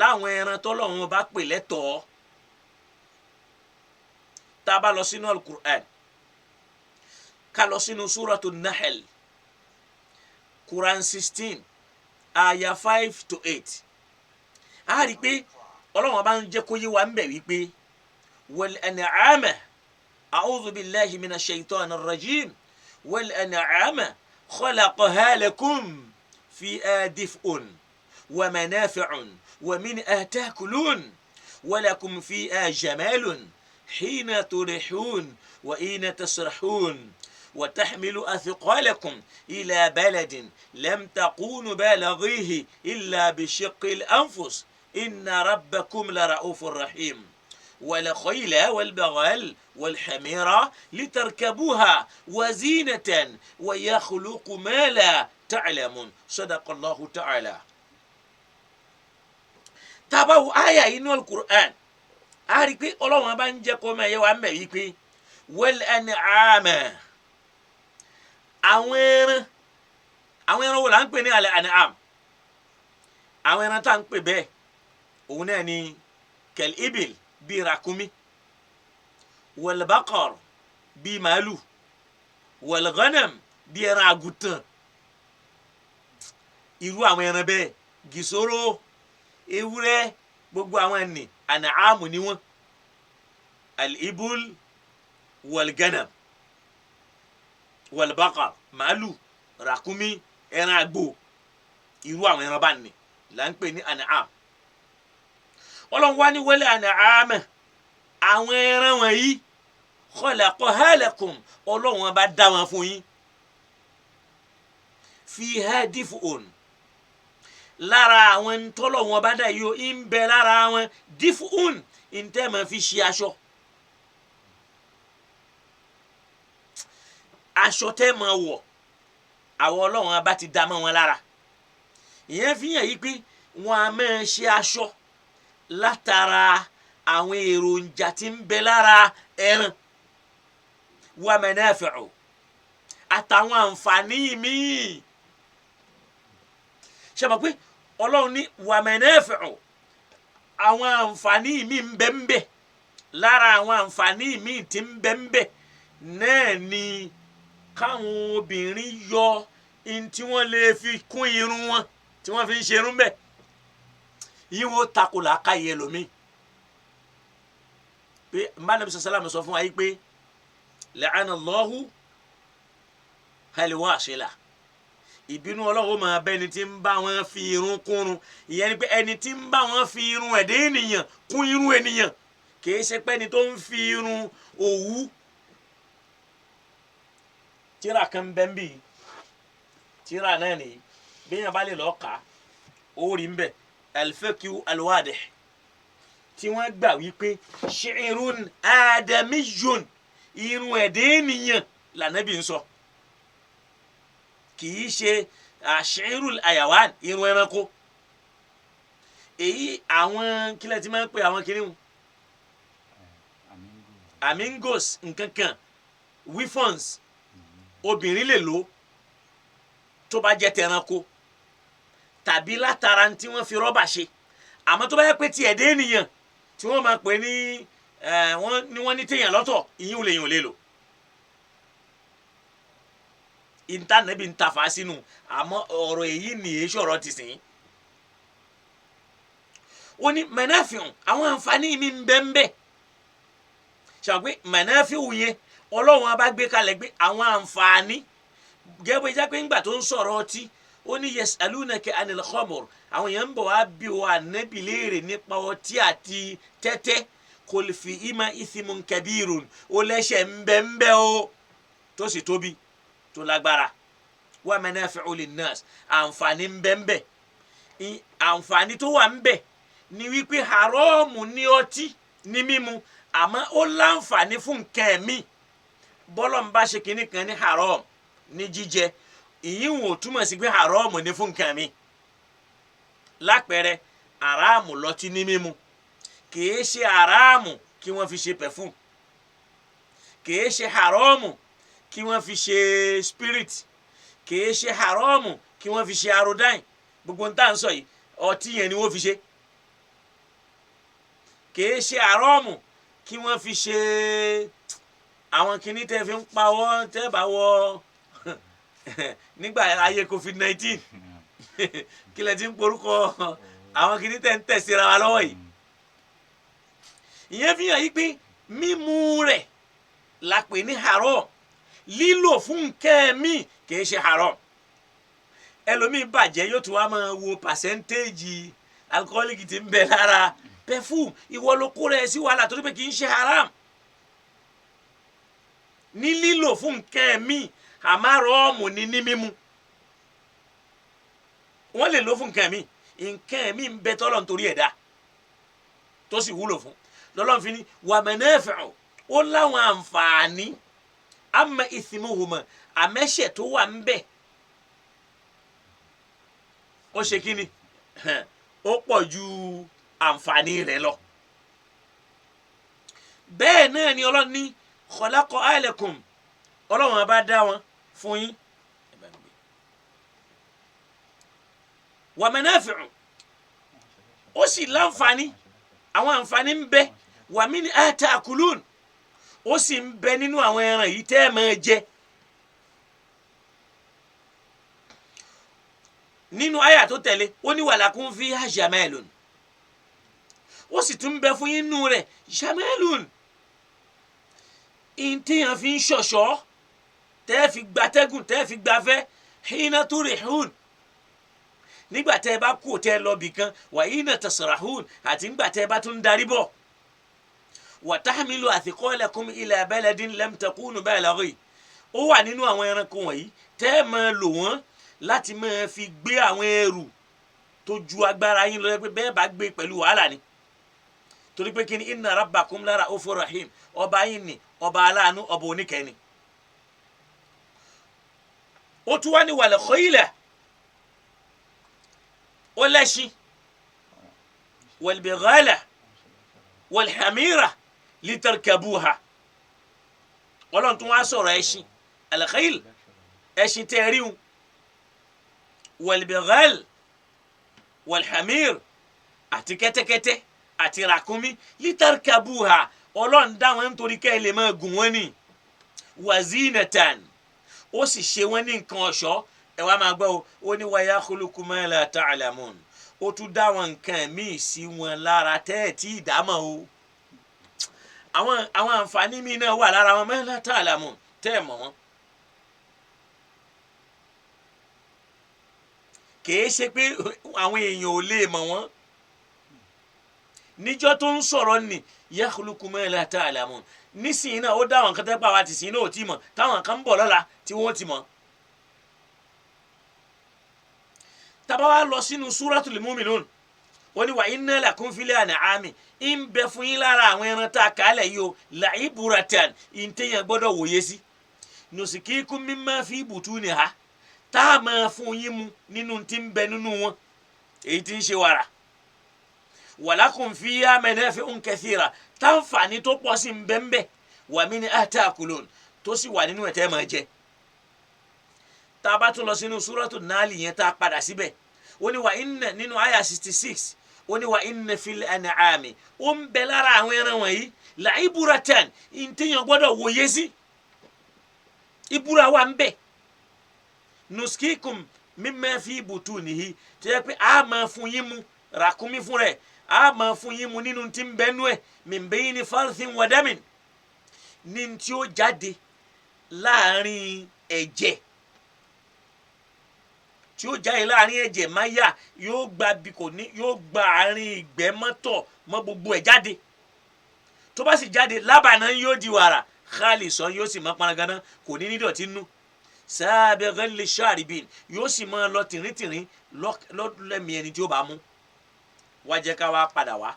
láwọn ẹran tọ́lọ́run bá pè lẹ́tọ̀ọ́ tá a bá lọ sínú al-Qur'an ká lọ sínú suratu Nahl Quran 16 aya 5 to 8 a rí pé Ọlọ́run bá ń jẹ́ kó yé wa ń bẹ̀ wípé wal an'ama a'udhu billahi minash shaitanir rajim wal an'ama khalaqaha lakum fiha dif'un wa manafi'un wa minha ta'kulun wa lakum fiha jamalun hina turihun wa hina tasrahun وتحمل أثقالكم إلى بلد لم تكونوا بالغيه إلا بشق الأنفس إن ربكم لرؤوف رحيم والخيل والبغال والحمير لتركبوها وزينة ويخلق ما لا تعلمون صدق الله تعالى. تابعوا آية إنه القرآن أعرف الله ما بنجكم يا أمي والأنعام àwọn ẹran wo la ń pè ní al-an'am àwọn ẹran tá à ń pè bẹ́ẹ̀ òun náà ni kal-ibil bíi ràkúnmí wal-baqar bíi màálù wal-ghanam bíi ẹran àgùntàn irú àwọn ẹran bẹ́ẹ̀ gìsòrò ewúrẹ́ gbogbo àwọn ẹni an'am ni wọ́n al-ibul wal-ghanam wal-baqar màálù ràkúnmí ẹran àgbò irú àwọn ẹran bá ní là ń pè ní an'am Ọlọ́run wá ní wal an'am àwọn ẹran wọ̀nyí khalaqaha lakum Ọlọ́run bá dá wọn fún yín fiha dif'un lára àwọn tọ́lọ́run bá dá yìí ń bẹ lára wọn dif'un ń tẹ́ máa fi ṣe aṣọ aṣọ tẹ́ máa wọ̀ àwọn Ọlọ́run bá ti dá mọ́ wọn lára ìyẹn fi hàn yí pé wọn a máa ṣe aṣọ látara àwọn èròjà tí ń bẹ lára ẹran wa manafi'u àtàwọn àǹfààní míì ṣe mọ̀ pé Ọlọ́run ní wa manafi'u àwọn àǹfààní míì ń bẹ ń bẹ lára àwọn àǹfààní míì tí ń bẹ ń bẹ náà ni káwọn obìnrin yọ in tí wọ́n lè fi kún irun wọn tí wọ́n fi ń ṣerun bẹ́ẹ̀ yín wo tako làákàyè ẹlòmíì pé mbànàbí sàlámù sọ fún wa yìí pé la'ana Allahu al-wasila ìbínú Ọlọ́run máa bẹ ẹni tí ń bá wọn fi irun kúnrun ìyẹn ni pé ẹni tí ń bá wọn fi irun ẹ̀dẹ́ ènìyàn kún irun ènìyàn kìí ṣe pé ẹni tó ń fi irun òwú tíra kan bẹ́ẹ̀ bí tíra náà ni bí yẹn bá lè lọ́ọ́ kà ó rí mbẹ́ al-fiqhu al-wadih tí wọ́n gbà wípé shi'run adamiyyun irun ẹ̀dẹ́ ènìyàn lànàbí ń sọ kìí ṣe shi'rul ayawan irun ẹranko èyí àwọn kílẹ̀ tí máa ń pè àwọn kìnìún amingos nkankan wifons obìnrin lè lò tó bá jẹ́ tẹranko tàbí látara tí wọ́n fi rọ́bà ṣe àmọ́ tó bá yẹ pé ti ẹ̀dẹ́ ènìyàn tí wọ́n máa pè ní wọ́n ní téèyàn lọ́tọ̀ ìyín ò lè yàn ò lè lò ìntànẹ́bí ń tafà sínú àmọ́ ọ̀rọ̀ èyí nìyí sọ̀rọ̀ ti sìn ó ní manafi'un àwọn àǹfààní mi ń bẹ ń bẹ ṣàpé manafi'u yẹn Ọlọ́run abá gbé kalẹ̀ gbé àwọn àǹfààní gẹ́gbẹ́ jẹ́ pé ńgbà tó ń sọ̀rọ̀ ọtí ó ní yas'alunaka anil khamr àwọn èèyàn ń bọ̀ wá bí wa Ànábì léèrè nípa ọtí àti tẹ́tẹ́ qul fihima ithmun kabirun ó lẹ́ṣẹ̀ ń bẹ o tó sì tóbi tó lágbára wa manafi'u linnas àǹfààní ń bẹ àǹfààní tó wà ń bẹ ni wípé haramu ní ọtí ní mímu àmọ́ ó láǹfààní fún nǹkan ẹ̀mí bọ́lọ̀ ń bá ṣe kínní kan ní haram ní jíjẹ ìyín wò túmọ̀ sí pé haram ní fún nǹkan mi lápẹẹrẹ haramu lọtí ní mímu kìí ṣe haramu kí wọ́n fi ṣe perfume kìí ṣe haramu kí wọ́n fi ṣe spirit kìí ṣe haramu kí wọ́n fi ṣe arodyne gbogbo ń tà ń sọ yìí ọtí yẹn ni wọ́n fi ṣe kìí ṣe haramu kí wọ́n fi ṣe àwọn kìíní tẹ́ fi ń pawọ́ tẹ́ bá wọ nígbà ayé COVID-19 kí lẹ ti ń porúkọ àwọn kìíní tẹ́ ń tẹ̀síra wa lọ́wọ́ yìí ìyẹn fi hàn yí pé mímú rẹ̀ la pè ní haram lílò fún nǹkan mi kì í ṣe haram ẹlòmíì bàjẹ́ yóò tún wá máa wo pàṣẹ́ntéèjì alcoholic tí ń bẹ lára perfume ìwọ ló kó rẹ̀ sí wàhálà torí pé kì í ṣe haram ní lílò fún nǹkan mi àmárọ̀ọ́mù ní mímu wọ́n lè lò fún nǹkan mi ń bẹ tọ́lọ̀ nítorí ẹ̀dá tó sì wúlò fún lọ́lọ́run fi ní wa manafi'u ó láwọn àǹfààní amma ithmuhuma àmẹ́ṣẹ̀ tó wà ń bẹ ó ṣe kí ni ó pọ̀ ju àǹfààní rẹ̀ lọ bẹ́ẹ̀ náà ni ọlọ́run ní khalaqa alakum ọlọ́run bá dá wọn fún yín wa manafi'u ó sì láǹfààní àwọn àǹfààní ń bẹ wa min ta'kulun ó sì ń bẹ nínú àwọn ẹran yìí tẹ́ ẹ máa jẹ nínú àyà tó tẹ̀lé ó ní walakum fiha jamalun ó sì tún bẹ fún yín nínú rẹ̀ jamalun ìntìyàn fi ń ṣọ̀ṣọ́ tẹ́ fi gbatẹ́gùn tẹ́ fi gbafẹ́ hina turihun nígbà tẹ́ ẹ bá kú tẹ́ ẹ lọ bìkan wa hina tasrahun àti nígbà tẹ́ ẹ bá tún darí bọ̀ wa tahmilu athqalakum ila baladin lam takunu balaghi ó wà nínú àwọn ẹranko wọ̀nyí tẹ́ ẹ máa lò wọ́n láti máa fi gbé àwọn ẹrù tó ju agbára yín lọ pé bẹ́ẹ̀ bá gbé pẹ̀lú wàhálà ni torí pé kí ni inna rabbakum la ra'ufur rahim ọba yín ni ọba aláàánú ọba oníkẹ́ni ó tún wá ní wal khayla ó lẹ́ṣin wal bighala wal hamira litarkabuha ọlọ́run tún wá sọ̀rọ̀ ẹṣin al khayl ẹṣin tẹ́ ríun wal bighal wal hamir àti kẹ́tẹ́kẹ́tẹ́ àti ràkúnmí litarkabuha ọlọ́run dá wọn nítorí kẹ́ ẹ lè máa gùn wọ́n ní wazinatan ó sì ṣe wọ́n ní nǹkan ọ̀ṣọ́ ẹ wá máa gbọ́ ó ní wa yakhluqu ma la ta'lamun ó tún dá wọn nǹkan míì sí wọn lára tẹ́ ẹ̀ tí ìdámọ̀ o àwọn àǹfààní míì náà wà lára wọn ma la ta'lamun tẹ́ ẹ̀ mọ̀ wọ́n kìí ṣe pé àwọn èèyàn ò lè mọ̀ wọ́n níjọ́ tó ń sọ̀rọ̀ ni yakhluqu ma la ta'lamun nísìnyí náà ó dá àwọn kan tẹ́ pa wá ti sìn náà ò tí mọ̀ táwọn kan ń bọ̀ lọ́la tí wọ́n ti mọ̀. tábà wá lọ sínú súratul mu'minun ó ní wa inna lakum fil an'ami ń bẹ fún yín lára àwọn ẹran tá a kálẹ̀ yìí o la'ibratan ìntẹ̀yàn gbọ́dọ̀ wòye sí nusikikum mimma fi butuniha tá a máa fún yín mu nínú tí ń bẹ nínú wọn èyí tí ń ṣe wàrà walakum fiha manafi'un kathira táǹfààní tó pọ̀ sí ń bẹ́ńbẹ́ wa minha ta'kulun tó sì wà nínú ẹ̀tẹ́ máa jẹ tá a bá tún lọ sínú súrọ́tù náàlì yẹn tá a padà síbẹ̀ ó ní wa inna nínú àyà 66 ó ní wa inna fil an'ami ó ń bẹ lára àwọn ẹran wọ̀nyí la'ibratan ìntẹ̀yàn gbọ́dọ̀ wòye sí ìbúra wà ń bẹ nuskikum mimma fi butunihi tó yẹ pé a máa fún yín mu ràkúnmí fún rẹ̀ a máa fún yín mu nínú tí ń bẹ nú ẹ̀ min bayni farthin wa damin ní tí ó jáde láàrin ẹ̀jẹ̀ tí ó jáde láàrin ẹ̀jẹ̀ máyà yóò gba bí kò ní yóò gba àárín ìgbẹ́ mọ́tọ̀ mọ́ gbogbo ẹ̀ jáde tó bá sì jáde lábàánà yóò di wàrà khalisan yóò sì mọ́ panagana kò ní nídọ̀tí nú sabigan lisharibin yóò sì máa lọ tìrìntìrìn lẹ́mìí ẹni tí ó bá mú wá jẹ́ ká wá padà wá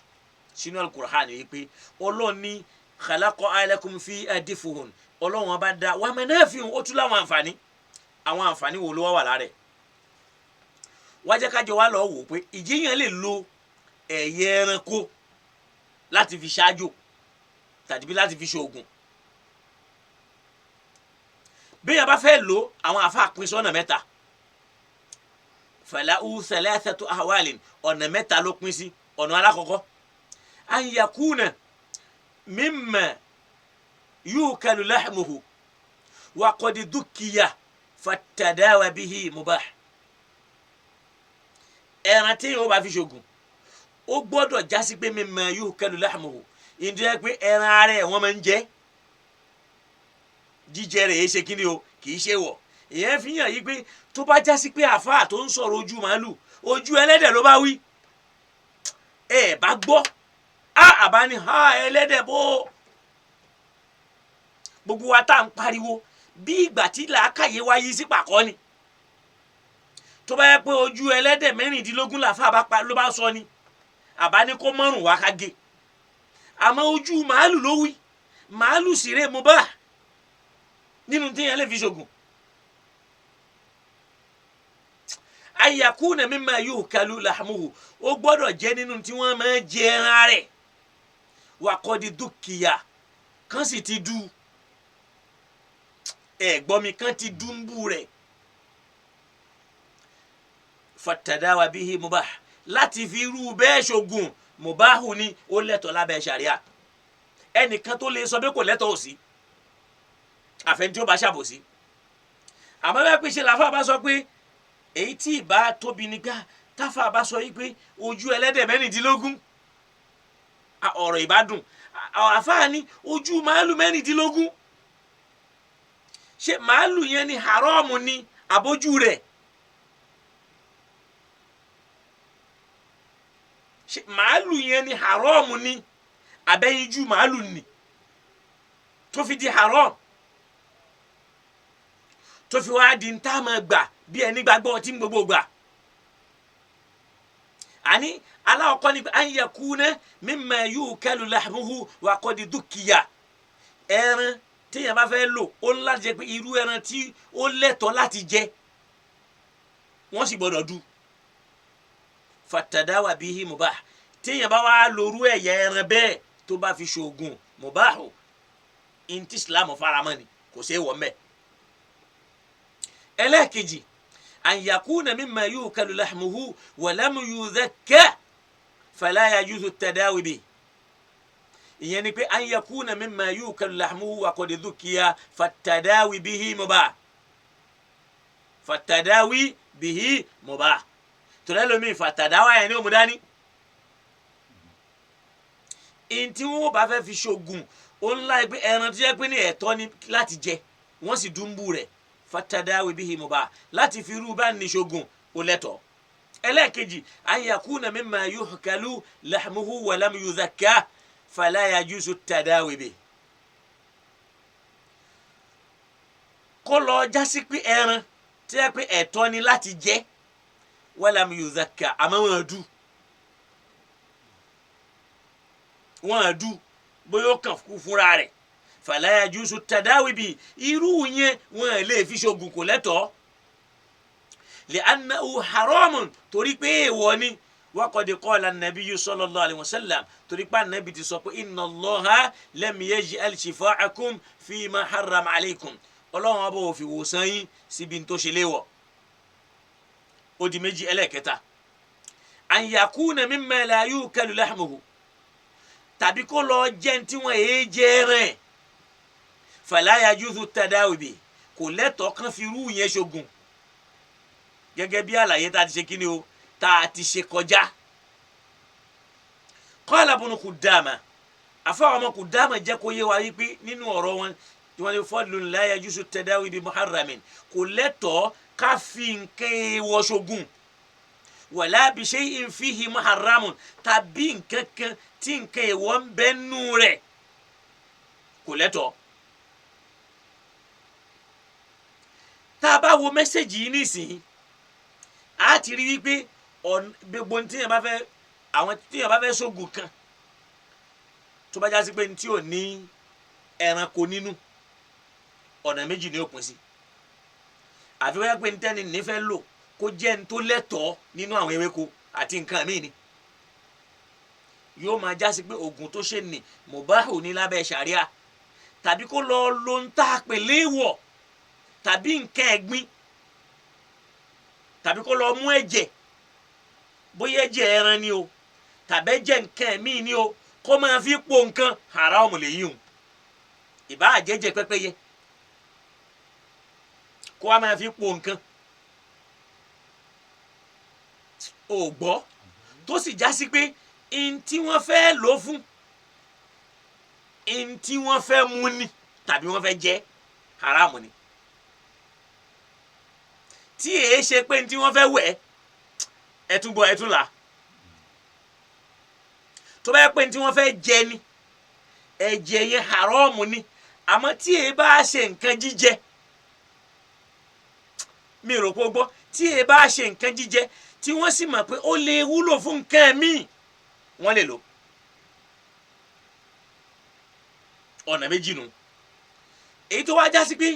sínú alukur'an yìí pé ọlọ́run ní khalaqa alakum fi adifuhun ọlọ́run bá dá wa manafi'un ó tún láwọn àǹfààní wo ló wà lára ẹ̀ wá jẹ́ ká jọ wá lọ wò pé ìjìyàn lè lo ẹ̀yẹ ẹranko láti fi ṣáájò tàbí láti fi ṣoògùn bí yẹn bá fẹ́ lò àwọn àfa pín sọ́nà mẹ́ta falahu thalathatu ahwalin ọ̀nà mẹ́ta ló pín sí ọ̀nà alákọ̀ọ́kọ́ an yakuna mimma yukalu lahmuhu wa qad dhukkiya fatadawa bihi mubah. ẹran tí yóò bá fi ṣògùn ó gbọ́dọ̀ jásí pé mimma yukalu lahmuhu ìdí ẹ pé ẹran ara ẹ̀ wọ́n máa ń jẹ jíjẹ rẹ̀ ṣe kí ni o kì í ṣe wọ̀. ìyẹn fi hàn yí pé tó bá jásí pé àfáà tó ń sọ̀rọ̀ ojú màálù ojú ẹlẹ́dẹ̀ ló bá wí ẹ bá gbọ́ àbá ní ẹlẹ́dẹ̀ bó gbogbo wa tá à ń pariwo bí ìgbà tí làákàyè wá yí sí pàkọ́ ni. tó bá yẹ pé ojú ẹlẹ́dẹ̀ mẹ́rìndínlógún làfáà ló bá sọ ni àbá ní kó mọ́rùn wá ká gé. àmọ́ ojú màálù ló wí màálù sì rè mubah nínú téèyàn lè fi ṣògùn. ayakuna mimma yukalu lahmuhu ó gbọ́dọ̀ jẹ́ nínú tí wọ́n máa jẹ ẹran rẹ̀ wa qad dhukkiya kan sì ti du ẹ̀gbọ́n mi kan ti dúnbù rẹ̀ fatadawa bihi mubah láti fi irú bẹ́ẹ̀ ṣògùn mubahu ni ó lẹ́tọ̀ọ́ lábẹ́ ṣàríà ẹnìkan tó lè sọ pé kò lẹ́tọ̀ọ́ sí àfẹn tí ó bá ṣàbòsí. àmọ́ bẹ́ẹ̀ pèsè làfà bá sọ pé èyí tí ìbá tóbi nígbà táfà bá sọ yìí pé ojú ẹlẹ́dẹ̀ mẹ́rìndínlógún ọ̀rọ̀ ìbádùn àfáà ní ojú màálù mẹ́rìndínlógún ṣé màálù yẹn ni haramu ni àbójú rẹ̀ ṣé màálù yẹn ni haramu ni àbẹ́yinjú màálù ni tó fi di haram tó fi wá di ntá máa gbà bí ẹni gbàgbọ́ ọtí gbogbo gbà. àní aláwọ̀kọ́ ni an yakuna mimma yukalu lahmuhu wa qad dhukkiya ẹran téèyàn bá fẹ́ lò ó ń láti jẹ pé irú ẹran tí ó lẹ́tọ̀ọ́ láti jẹ wọ́n sì gbọ́dọ̀ du fatadawa bihi mubah téèyàn bá wá lóru ẹ̀yà ẹran bẹ́ẹ̀ tó bá fi ṣoògùn mubahu ntí islam faramọ́ ni kò sí èèwọ̀ mẹ́. ẹlẹ́ẹ̀kejì an yakuna mimma yukalu lahmuhu wa lam yuzakka fala yajuzu tadawi bihi. ìyẹn ni pé an yakuna mimma yukalu lahmuhu wa qad dhukkiya fatadawi bihi mubah fatadawi bihi mubah tọ́lá lómi fatadawa yẹn ni ó mú dání. ntí wọn bá fẹ́ fi ṣoògùn ó ń láì pé ẹran tó yẹ pé ní ẹ̀tọ́ ni láti jẹ wọ́n sì dúnbù rẹ̀ fatadawi bihi mubah láti fi irú bá ní ṣoògùn ó lẹ́tọ̀ọ́. ẹlẹ́ẹ̀kejì an yakuna mimma yukalu lahmuhu wa lam yuzakka fala yajuzu tadawi bihi. kó lọ jásí pé ẹran tó yẹ pé ẹ̀tọ́ ni láti jẹ wa lam yuzakka àmọ́ wọn adu bóyá ó kàn kú fúnra rẹ̀ fala yajuzu tadawi bihi irú yẹn wọn lè fi ṣoògùn kò lẹ́tọ̀ọ́ li'annahu haramun torí pé èèwọ̀ ni wa qad qala an-nabiyyu sallallahu alayhi wa sallam torí pé ànábì ti sọ pé inna Allaha lam yaj'al shifa'akum fima harrama alaykum ọlọ́run ọba ò fi wòsàn yín síbi tó ṣe léwọ̀. ó di méjì. ẹlẹ́ẹ̀kẹta an yakuna mimma la yukalu lahmuhu tàbí kó lọ jẹ́ tí wọ́n èé jẹ́ rẹ̀ fala yajuzu tadawi bihi kò lẹ́tọ̀ọ́ kan fi irú yẹn ṣoògùn gẹ́gẹ́ bí àlàyé tá a ti ṣe kíni o tá a ti ṣe kọjá. qala Ibn Qudama àfọwọ́ ọmọ Qudama jẹ́ kó yé wa wípé nínú ọ̀rọ̀ wọn tí wọ́n lè fadlun la yajuzu tadawi bi muharramin kò lẹ́tọ̀ọ́ ká fi nǹkan èèwọ̀ ṣoògùn wala bi shay'in fihi muharramun tàbí nǹkan kan tí nǹkan èèwọ̀ ń bẹ nú rẹ̀ kò lẹ́tọ̀ọ́. tá a bá wo mẹ́sẹ̀gì yìí nísìnyí a ti rí wípé gbogbo tíyẹn bá fẹ́ àwọn tíyẹn bá fẹ́ ṣoògùn kan tó bá já sí pé tí ò ní ẹranko nínú ọ̀nà méjì ni ó pín sí. àfi wáyà pé ntẹ́ni nífẹ̀ẹ́ lò kó jẹ́ ní tó lẹ́tọ̀ọ́ nínú àwọn ewéko àti nǹkan míì ni yóò máa já sí pé oògùn tó ṣe ní mubahu ní lábẹ́ ṣàríà tàbí kó lọ lo ń tà pé léèwọ̀ tàbí nǹkan ẹ̀gbin tàbí kó lọ mú ẹ̀jẹ̀ bóyá ẹ̀jẹ̀ ẹran ni o tàbí ẹ̀jẹ̀ nǹkan míì ni o kó máa fi po nǹkan haram lèyí o ìbá àjẹjẹ pẹ́pẹ́yẹ kó a máa fi po nǹkan ò gbọ́ tó sì já sí pé n tí wọ́n fẹ́ lò fún n tí wọ́n fẹ́ mú ni tàbí wọ́n fẹ́ jẹ haramu ni tí èé ṣe pé n tí wọ́n fẹ́ wẹ̀ ẹ tún gbọ́ ẹ tún là tó bá yẹ pé n tí wọ́n fẹ́ jẹ ni ẹ̀jẹ̀ yẹn haramu ni àmọ́ tí èé bá ṣe nǹkan jíjẹ mi rò pé ó gbọ́ tí èé bá ṣe nǹkan jíjẹ tí wọ́n sì mọ̀ pé ó lè wúlò fún nǹkan míì wọ́n lè lò ọ̀nà méjì nù èyí tó wá já sí pé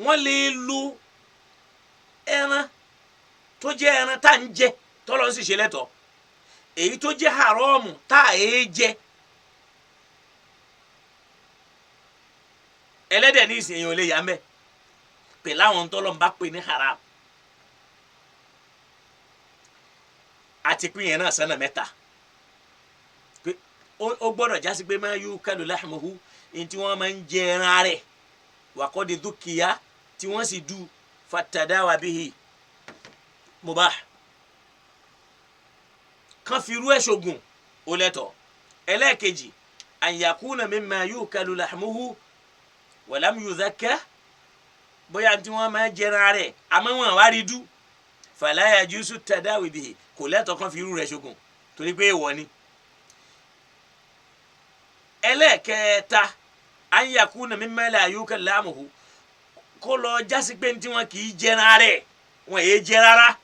wọ́n lè lo ẹran tó jẹ́ ẹran tá ń jẹ tọ́lọ́ sì ṣe lẹ́tọ̀ọ́ èyí tó jẹ́ haramu tá à é jẹ ẹlẹ́dẹ̀ ní ìsìn èèyàn ò lè yà mẹ́ pè láwọn tọ́lọ́ ń bá pè ní haram àti pín yẹn náà sánà mẹ́ta pé ó gbọ́dọ̀ jásí pé máa yú kálù láhùmùhù ní tí wọ́n máa ń jẹ ẹran rẹ̀ wàkọ́dé dúkìá tí wọ́n sì du fatadawa bihi mubah kan fi irú ẹ̀ ṣoògùn ó lẹ́tọ̀ọ́ ẹlẹ́ẹ̀kejì an yakuna mimma yukalu lahmuhu walam yuzakka bóyá tí wọ́n máa jẹ ẹran rẹ̀ àmọ́ wọn wá rí dú fala yajuzu tadawi bihi kò lẹ́tọ̀ọ́ kan fi irú rẹ̀ ṣoògùn torí pé èèwọ̀ ni ẹlẹ́ẹ̀kẹta an yakuna mimma la yukalu lahmuhu kó lọ jásí pé tí wọn kì í jẹran rẹ̀ wọn èé jẹ rárá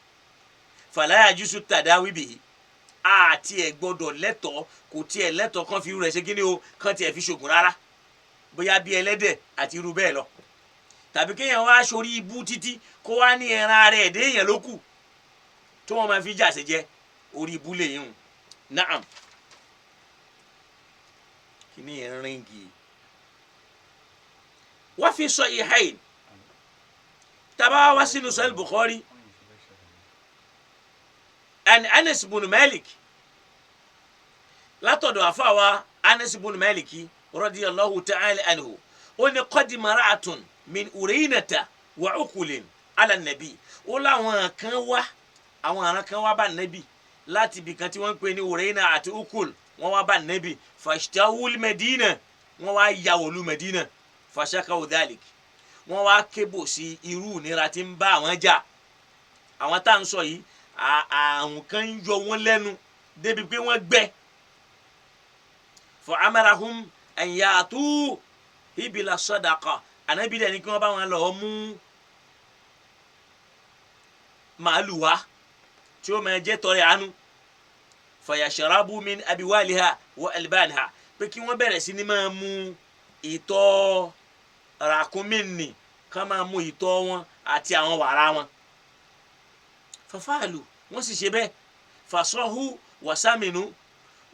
fala yajuzu tadawi bihi àti ẹ̀ gbọ́dọ̀ lẹ́tọ̀ọ́ kò tiẹ̀ lẹ́tọ̀ọ́ kan fi irú rẹ̀ ṣe kíni o kan tiẹ̀ fi ṣoògùn rárá bóyá bí ẹlẹ́dẹ̀ àti irú bẹ́ẹ̀ lọ tàbí kéèyàn wá sórí ibú títí kó wá ní ẹran rẹ̀ ẹ̀dẹ́ èèyàn ló kù tó wọn máa fi jà ṣe jẹ orí ibú lè yín naam kíní yẹn ríngì wọ́n fi sọ ìhàyìn tàbá wá sínú Sahih Bukhari an Anas ibn Malik látọ̀dọ̀ àfàwà Anas ibn Malik radiyallahu ta'ala anhu ó ní qadima ra'atun min Uraynata wa ukulin ala nabi ó láwọn kan wá àwọn àràn kan wá bá nabi láti ibì kan tí wọ́n ń pè ní Urayna àti ukul wọ́n wá bá nabi fashtawul Medina wọ́n wá ya wọ̀lú Medina fashakaw dhalik wọ́n wá kébò sí irú ìnira tí ń bá àwọn jà àwọn tá à ń sọ yìí àwọn kan ń yọ wọ́n lẹ́nu débi pé wọ́n gbẹ fa amarahum an ya'tu ibila sadaqa Ànábì dẹ̀ ní kí wọ́n bá wọn lọ mú màálù wá tí ó máa jẹ́ tọrẹ àánú fayashrabu min abiwaliha wa albaniha pé kí wọ́n bẹ̀rẹ̀ sí ní máa mu ìtọ̀ ràkúnmí nì ká máa mu ìtọ̀ wọn àti àwọn wàrà wọn fafaalu wọ́n sì ṣe bẹ́ẹ̀ fasahu wasaminu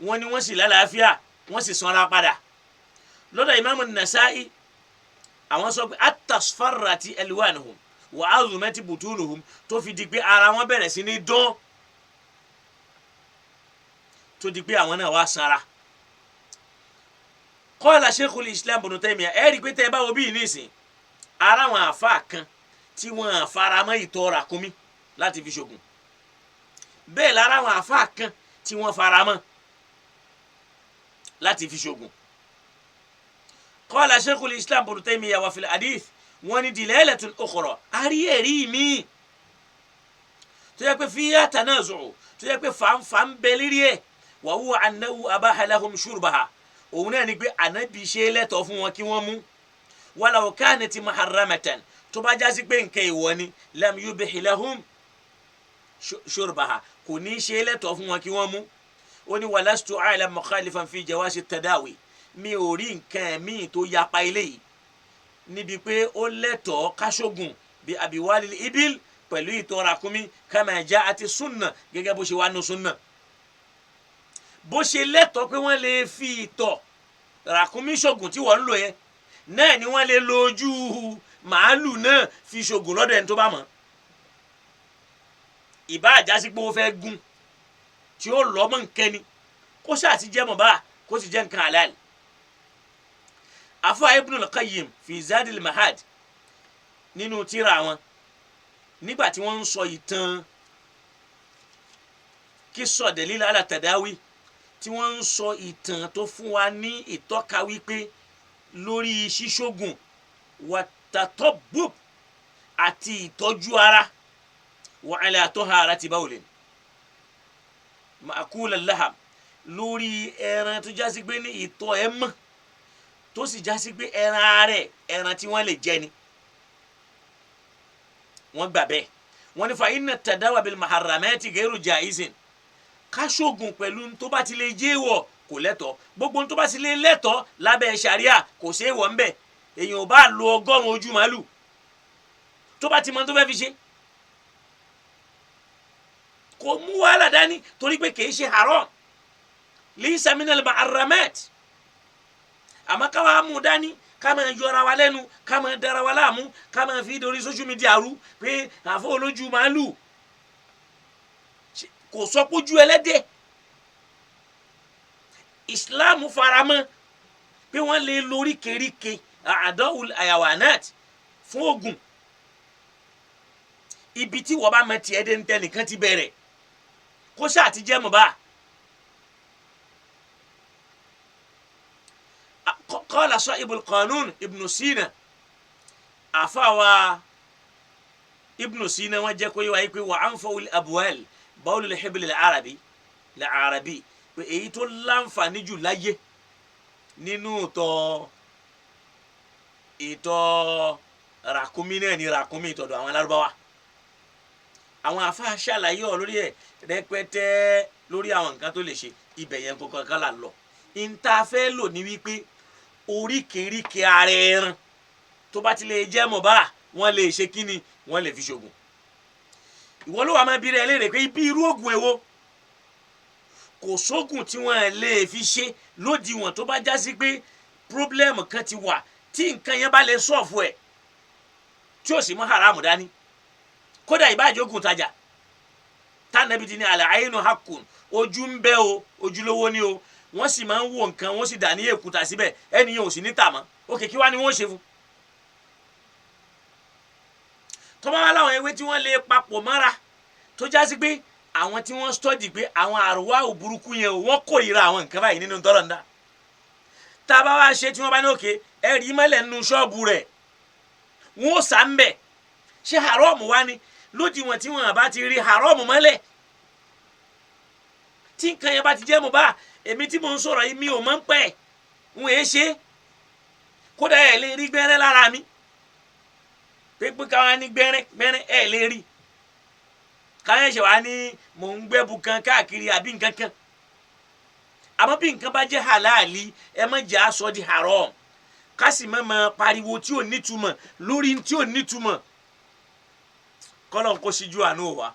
wọ́n ní wọ́n sì lálàáfíà wọ́n sì sanra padà lọ́dọ̀ Imamu Nasa'i àwọn sọ pé atasfarati alwanuhum wa azumati butunuhum tó fi di pé ara wọn bẹ̀rẹ̀ sí ní dán tó di pé àwọn náà wá sanra qala Sheikhul Islam Ibn Taymiyyah ẹ̀rí pé tẹ́ ẹ bá wo bí nísìn ara wọn àfa kan tí wọ́n faramọ́ ìtọ̀ ràkúnmí láti fi ṣoògùn bẹ́ẹ̀ lára wọn àfa kan tí wọ́n faramọ́ láti fi ṣoògùn qala Sheikhul Islam Ibn Taymiyyah wa fil hadith wọ́n ní dilalatun ukhra àrí ẹ̀rí mi tó yẹ pé fiya tanazu' tó yẹ pé fàǹfà ń bẹ lérí ẹ̀ wa huwa annahu abaha lahum shurbaha òun náà ni pé Ànábì ṣe lẹ́tọ̀ọ́ fún wọn kí wọ́n mú walaw kanat muharramatan tó bá jásí pé nǹkan ìwọ ni lam yubih lahum shurbaha kò ní ṣe lẹ́tọ̀ọ́ fún wọn kí wọ́n mú ó ní walastu a'lam mukhalifan fi jawazi tadawi mi ò rí nǹkan míì tó yapa eléyìí níbi pé ó lẹ́tọ̀ọ́ káṣógùn bí abiwalil ibil pẹ̀lú ìtọ̀ ràkúnmí kama ja'ati sunna gẹ́gẹ́ bó ṣe wà nù sunna bó ṣe lẹ́tọ̀ọ́ pé wọ́n lè fi ìtọ̀ ràkúnmí ṣògùn tí wọ́n ń lò yẹn náà ni wọ́n lè lo ojú màálù náà fi ṣògùn lọ́dọ̀ ẹni tó bá mọ̀ ìbá àjásí pé ó fẹ́ gún tí ó lọ́ mọ́ nǹkan ni kó ṣáà ti jẹ́ mọ̀ bá kó sì jẹ́ nǹkan halal afa Ibn al-Qayyim fi Zadil Mahad nínú tírà wọn nígbà tí wọ́n ń sọ ìtàn qissa dalil ala tadawi tí wọ́n ń sọ ìtàn tó fún wa ní ìtọ́ka wípé lórí ṣíṣògùn wàtàtọ́bùb àti ìtọ́jú ara wa ala taharati bawlin ma'kul al-laham lórí ẹran tó jásí pé ní ìtọ̀ ẹ̀ mọ́ tó sì jásí pé ẹran rẹ̀ ẹran tí wọ́n lè jẹ ni wọ́n gbà bẹ́ẹ̀ wọ́n ní fa inna tadawa bil muharramati ghayru jaizin ká ṣògùn pẹ̀lú tó bá ti lè jẹ́ wọ̀ kò lẹ́tọ̀ọ́ gbogbo tó bá ti lè lẹ́tọ̀ọ́ lábẹ́ ṣàríà kò ṣe é wọ̀ ń bẹ̀ èèyàn ò bá lo 100 ojú màálù tó bá ti mọ tó fẹ́ fi ṣe kò mú wàhálà dání torí pé kì í ṣe haram laysa minal muharramat àmọ́ ká wàá mú dání ká máa yọra wa lẹ́nu ká máa dara wa láàmú ká máa fi dorí social media rú pé àfọ olójú màálù kò sọ pójú ẹlẹ́dẹ̀ Islam faramọ́ pé wọ́n lè lórí kéríke àdọ́wùl ayawanat fún oògùn ibi tí wọ́n bá mọ tiẹ̀ dé ń tẹ́ nìkan ti bẹ̀rẹ̀ kó ṣáà ti jẹ́ mọ̀ bá. قال صاحب القانون ابن سينا أفاوى ابن سينا وجاكوي ويكوي وعنفوا الأبوال بول الحبل العربي èyí tó láǹfààní jù láyé nínú ìtọ̀ ràkúnmí náà ní ràkúnmí ìtọ̀dọ̀ àwọn Lárúbáwá àwọn àfáà ṣàlàyé ọ̀ lórí ẹ̀ rẹpẹtẹ lórí àwọn nǹkan tó lè ṣe ibẹ̀ yẹn kankan kan là ń lọ ìntàfẹ́ lò ní wípé oríkèéríkèé ara ẹran tó bá ti lè jẹ́ mọ̀bá wọ́n lè ṣe kíni wọ́n lè fi ṣògùn ìwọ ló wà máa bí rẹ̀ léèrè pé ibi irú ògùn èwo kò sógùn tí wọ́n lè fi ṣe lódiwọ̀n tó bá já sí pé pírọ́blẹ́mù kan ti wà tí nǹkan yẹn bá lè sọ̀fù ẹ̀ tí ò sì mú haramu dání kódà ìbáàjẹ́ ogun tajà tánàbí ti ní al-aynu haqqun ojú ń bẹ o ojúlówó ni o wọ́n sì máa ń wo nǹkan wọ́n sì dà ní èkúta síbẹ̀ ẹni yẹn ò sì ní tà mọ́ òkè kí wá ni wọ́n ṣe fún. tó bá wá láwọn ewé tí wọ́n lè papọ̀ mọ́ra tó já sí pé àwọn tí wọ́n stọ́dì pé àwọn àrùwá òburúkú yẹn wọ́n kórìíra àwọn nǹkan báyìí nínú tọ́rọ̀ ńdá tá a bá wá ṣe tí wọ́n bá ní òkè ẹ̀rí mọ́lẹ̀ nínú ṣọ́ọ̀bù rẹ̀ wọ́n ó sá ń bẹ̀ ṣé haramu wá ni lódiwọ̀n tí wọ́n bá ti rí haramu mọ́lẹ̀ tí nǹkan yẹn bá ti jẹ́ mo bá èmi tí mo ń sọ̀rọ̀ yìí mi ò mọ̀ ń pẹ́ ń wèé ṣe kódà ẹ̀ lè rí gbẹ́rẹ́ lára mi pé káwọn ní gbẹ́rẹ́ ẹ̀ lè rí káwọn ẹ̀ṣẹ̀ wá ní mò ń gbẹ́bu kan káàkiri àbí nǹkan kan àmọ́ bí nǹkan bá jẹ́ halali ẹ má jẹ́ aṣọ di haram ká sì má máa pariwo tí ò nítumọ̀ lórí tí ò nítumọ̀ kọ́lọ̀ kó ṣíjú àánú wa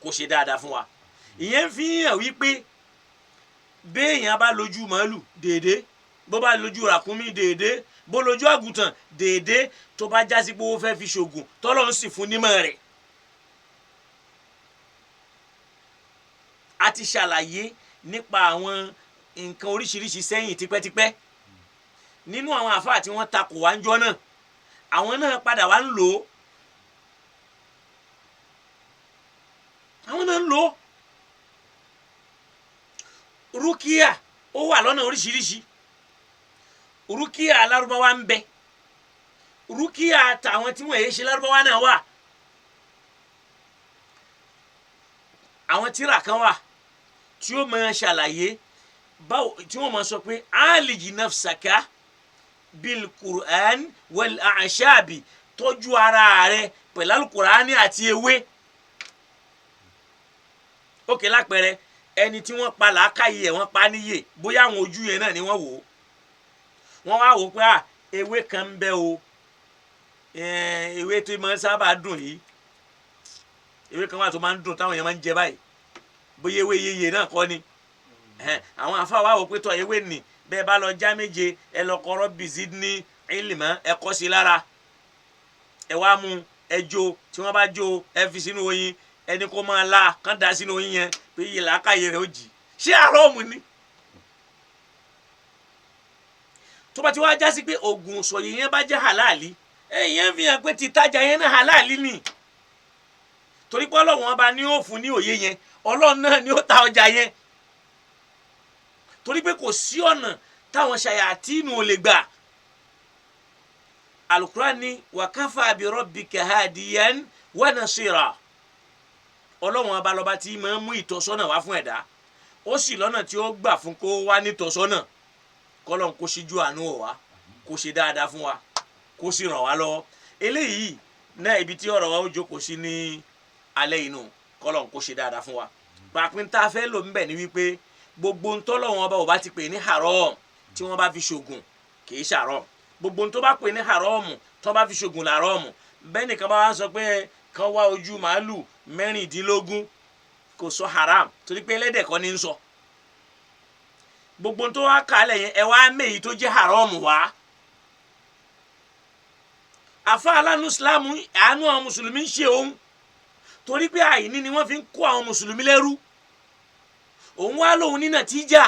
kó ṣe dáadáa fún wa ìyẹn fi hàn wípé béèyàn bá lójú màálù déédé bó bá lójú ràkúnmí déédé bó lójú àgùntàn déédé tó bá jásí pé ó fẹ́ fi ṣògùn tọ́lọ́ ń sì fún nímọ̀ rẹ̀. a ti ṣàlàyé nípa àwọn nǹkan oríṣiríṣi sẹ́yìn tipẹ́tipẹ́ nínú àwọn àfáà tí wọ́n takò wá ń jọ náà àwọn náà padà wá ń lò ó àwọn náà ń lò ó rúkìá ó wà lọ́nà oríṣiríṣi rúkìá Lárúbáwá ń bẹ rúkìá tàwọn tí wọ́n yé ṣe Lárúbáwá náà wà àwọn tírà kan wà tí ó máa ṣàlàyé báwo tí wọ́n máa sọ pé aliji nafsaka bil Qur'an wal a'shabi tọ́jú ara rẹ pẹ̀lú alukur'ani àti ewé òkè lápẹẹrẹ ẹni tí wọ́n pa làákàyè ẹ̀ wọ́n pa níyè bóyá àwọn ojú yẹn náà ni wọ́n wò ó wọ́n wá wò ó pé ewé kan ń bẹ o ewé tó máa ń sábà dùn yìí ewé kan wà tó máa ń dùn táwọn yẹn máa ń jẹ báyìí bóyá ewé yeye náà kọ́ ni àwọn afáà wá wò pé tọ́ ewé nì bẹ́ẹ̀ bá lọ já méje ẹ lọ kọ́ rabbi zidni ilma ẹ kọ́ sí lára ẹ wá mú ẹ jó tí wọ́n bá jó ẹ fi sínú oyin ẹni kó máa la kán da sínú oyin yẹn pé iye làákàyè rẹ̀ ó jì ṣé àrọ́ọ̀mù ni tó bá ti wá jásí pé oògùn sọ̀yìn yẹn bá jẹ́ halali èèyàn fi hàn pé títajà yẹn náà halali ni torí pé Ọlọ́run ọba ni ó fún ní òye yẹn Ọlọ́run náà ni ó ta ọjà yẹn torí pé kò sí ọ̀nà táwọn ṣàyàtínù ò lè gbà alukurani wakafa bi rabbika hadiyan wa nasira Ọlọ́run ọba lọ́ba tí máa ń mú ìtọ́sọ́nà wá fún ẹ̀dá ó sì lọ́nà tí ó gbà fún kó wá nítọ́sọ́nà kọ́lọ́n kó ṣíjú àánú wọ̀ wá kó ṣe dáadáa fún wa kó sì ràn wá lọ́wọ́ eléyìí náà ibi tí ọ̀rọ̀ wa ó jókòó sí ní alẹ́ inú kọ́lọ́n kó ṣe dáadáa fún wa pàápín tá a fẹ́ lò ń bẹ̀ ni wípé gbogbo ń tọ́lọ́run ọba ò bá ti pè ní haram tí wọ́n bá fi ṣògùn kì í ṣàrọ̀ gbogbo ń tó bá pè ní haram tó bá fi ṣògùn làrọ̀ bẹ́ẹ̀ nìkan bá wá sọ pé kan wá ojú màálù 16 kò sọ haram torí pé ẹlẹ́dẹ̀ kọ́ ní ń sọ gbogbo tó wá kalẹ̀ yẹn ẹ wá méyì tó jẹ́ haram wá àfa alánú islamu àánú àwọn mùsùlùmí ń ṣe òun torí pé àìní ni wọ́n fi ń kó àwọn mùsùlùmí lẹ́rú òun wá lóun ní nàtíjà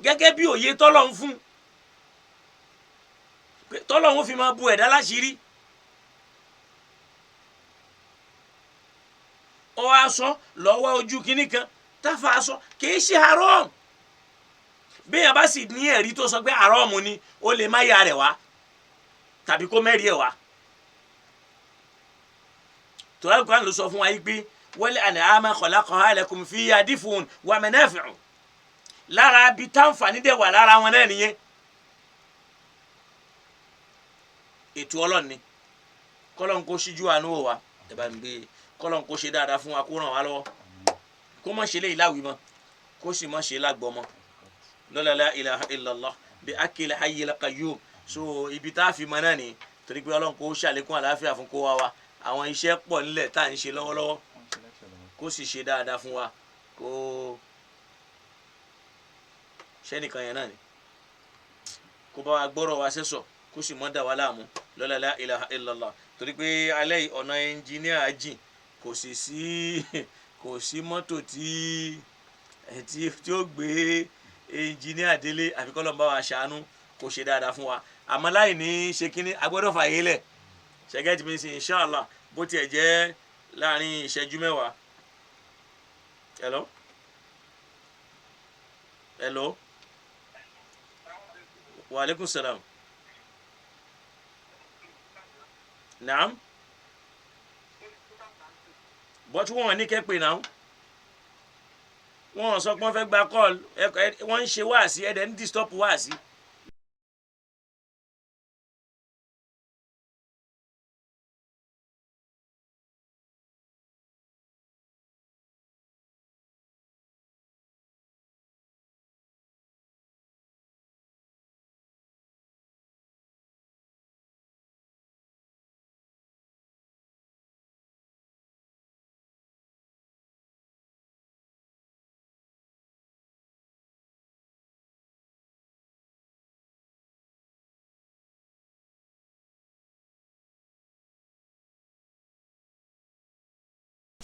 gẹ́gẹ́ bí òye tọ́lọ́run fún tọ́lọ́run fi máa bu ẹ̀dá láṣìírí ó wá sọ lọ́wọ́ ojú kínní kan táfà sọ kìí ṣe haram béèyàn bá sì ní ẹ̀rí tó sọ pé haram ni ó lè má ya rẹ̀ wá tàbí kó mẹ́rí ẹ̀ wá tòlá Al-Qur'an ló sọ fún wa yìí pé wal an'ama khalaqaha lakum fiha dif'un wa manafi'u lára bí táǹfààní dẹ̀ wà lára wọn náà nìyẹn ètò Ọlọ́run ni kọ́lọ́n kó ṣíjú àánú wò wá ẹ bá ń gbé kọ́lọ́n kó ṣe dáadáa fún wa kó ràn wá lọ́wọ́ kó má ṣe léyìí láwìí mọ́ kó sì má ṣe lágbọ́ mọ́ la ilaha illallah bi akil hayyil qayyum so ibi tá a fi mọ náà ni torí pé Ọlọ́run kó ṣàlékún àlàáfíà fún kó wá wa àwọn iṣẹ́ pọ̀ nílẹ̀ tá à ń ṣe lọ́wọ́lọ́wọ́ kó sì ṣe dáadáa fún wa kó ṣẹ́nìkan yẹn náà ni kó bá wa gbọ́rọ̀ wa sẹ́sọ̀ kó sì mọ́ dà wá láàmú la ilaha illallah torí pé alẹ́ ọ̀nà ẹnjìníà jìn kò sí mọ́tò tí ó gbé ẹnjìníà délé àfi kọ́ lọ́n bá wa ṣàánú kó ṣe dáadáa fún wa àmọ́ láì ní ṣe kínní agbọ́dọ̀ fàyè lẹ̀ ṣẹ́gẹ́tì mi sí inṣàlá bó tiẹ̀ jẹ́ láàrin ìṣẹ́jú mẹ́wàá. hello wa alaikum salam naam but wọ́n ní kẹ́pẹ́ náà wọ́n sọ pé wọ́n fẹ́ gba call wọ́n ń ṣe wáàsí ẹ̀dẹ̀ ń disturb wáàsí.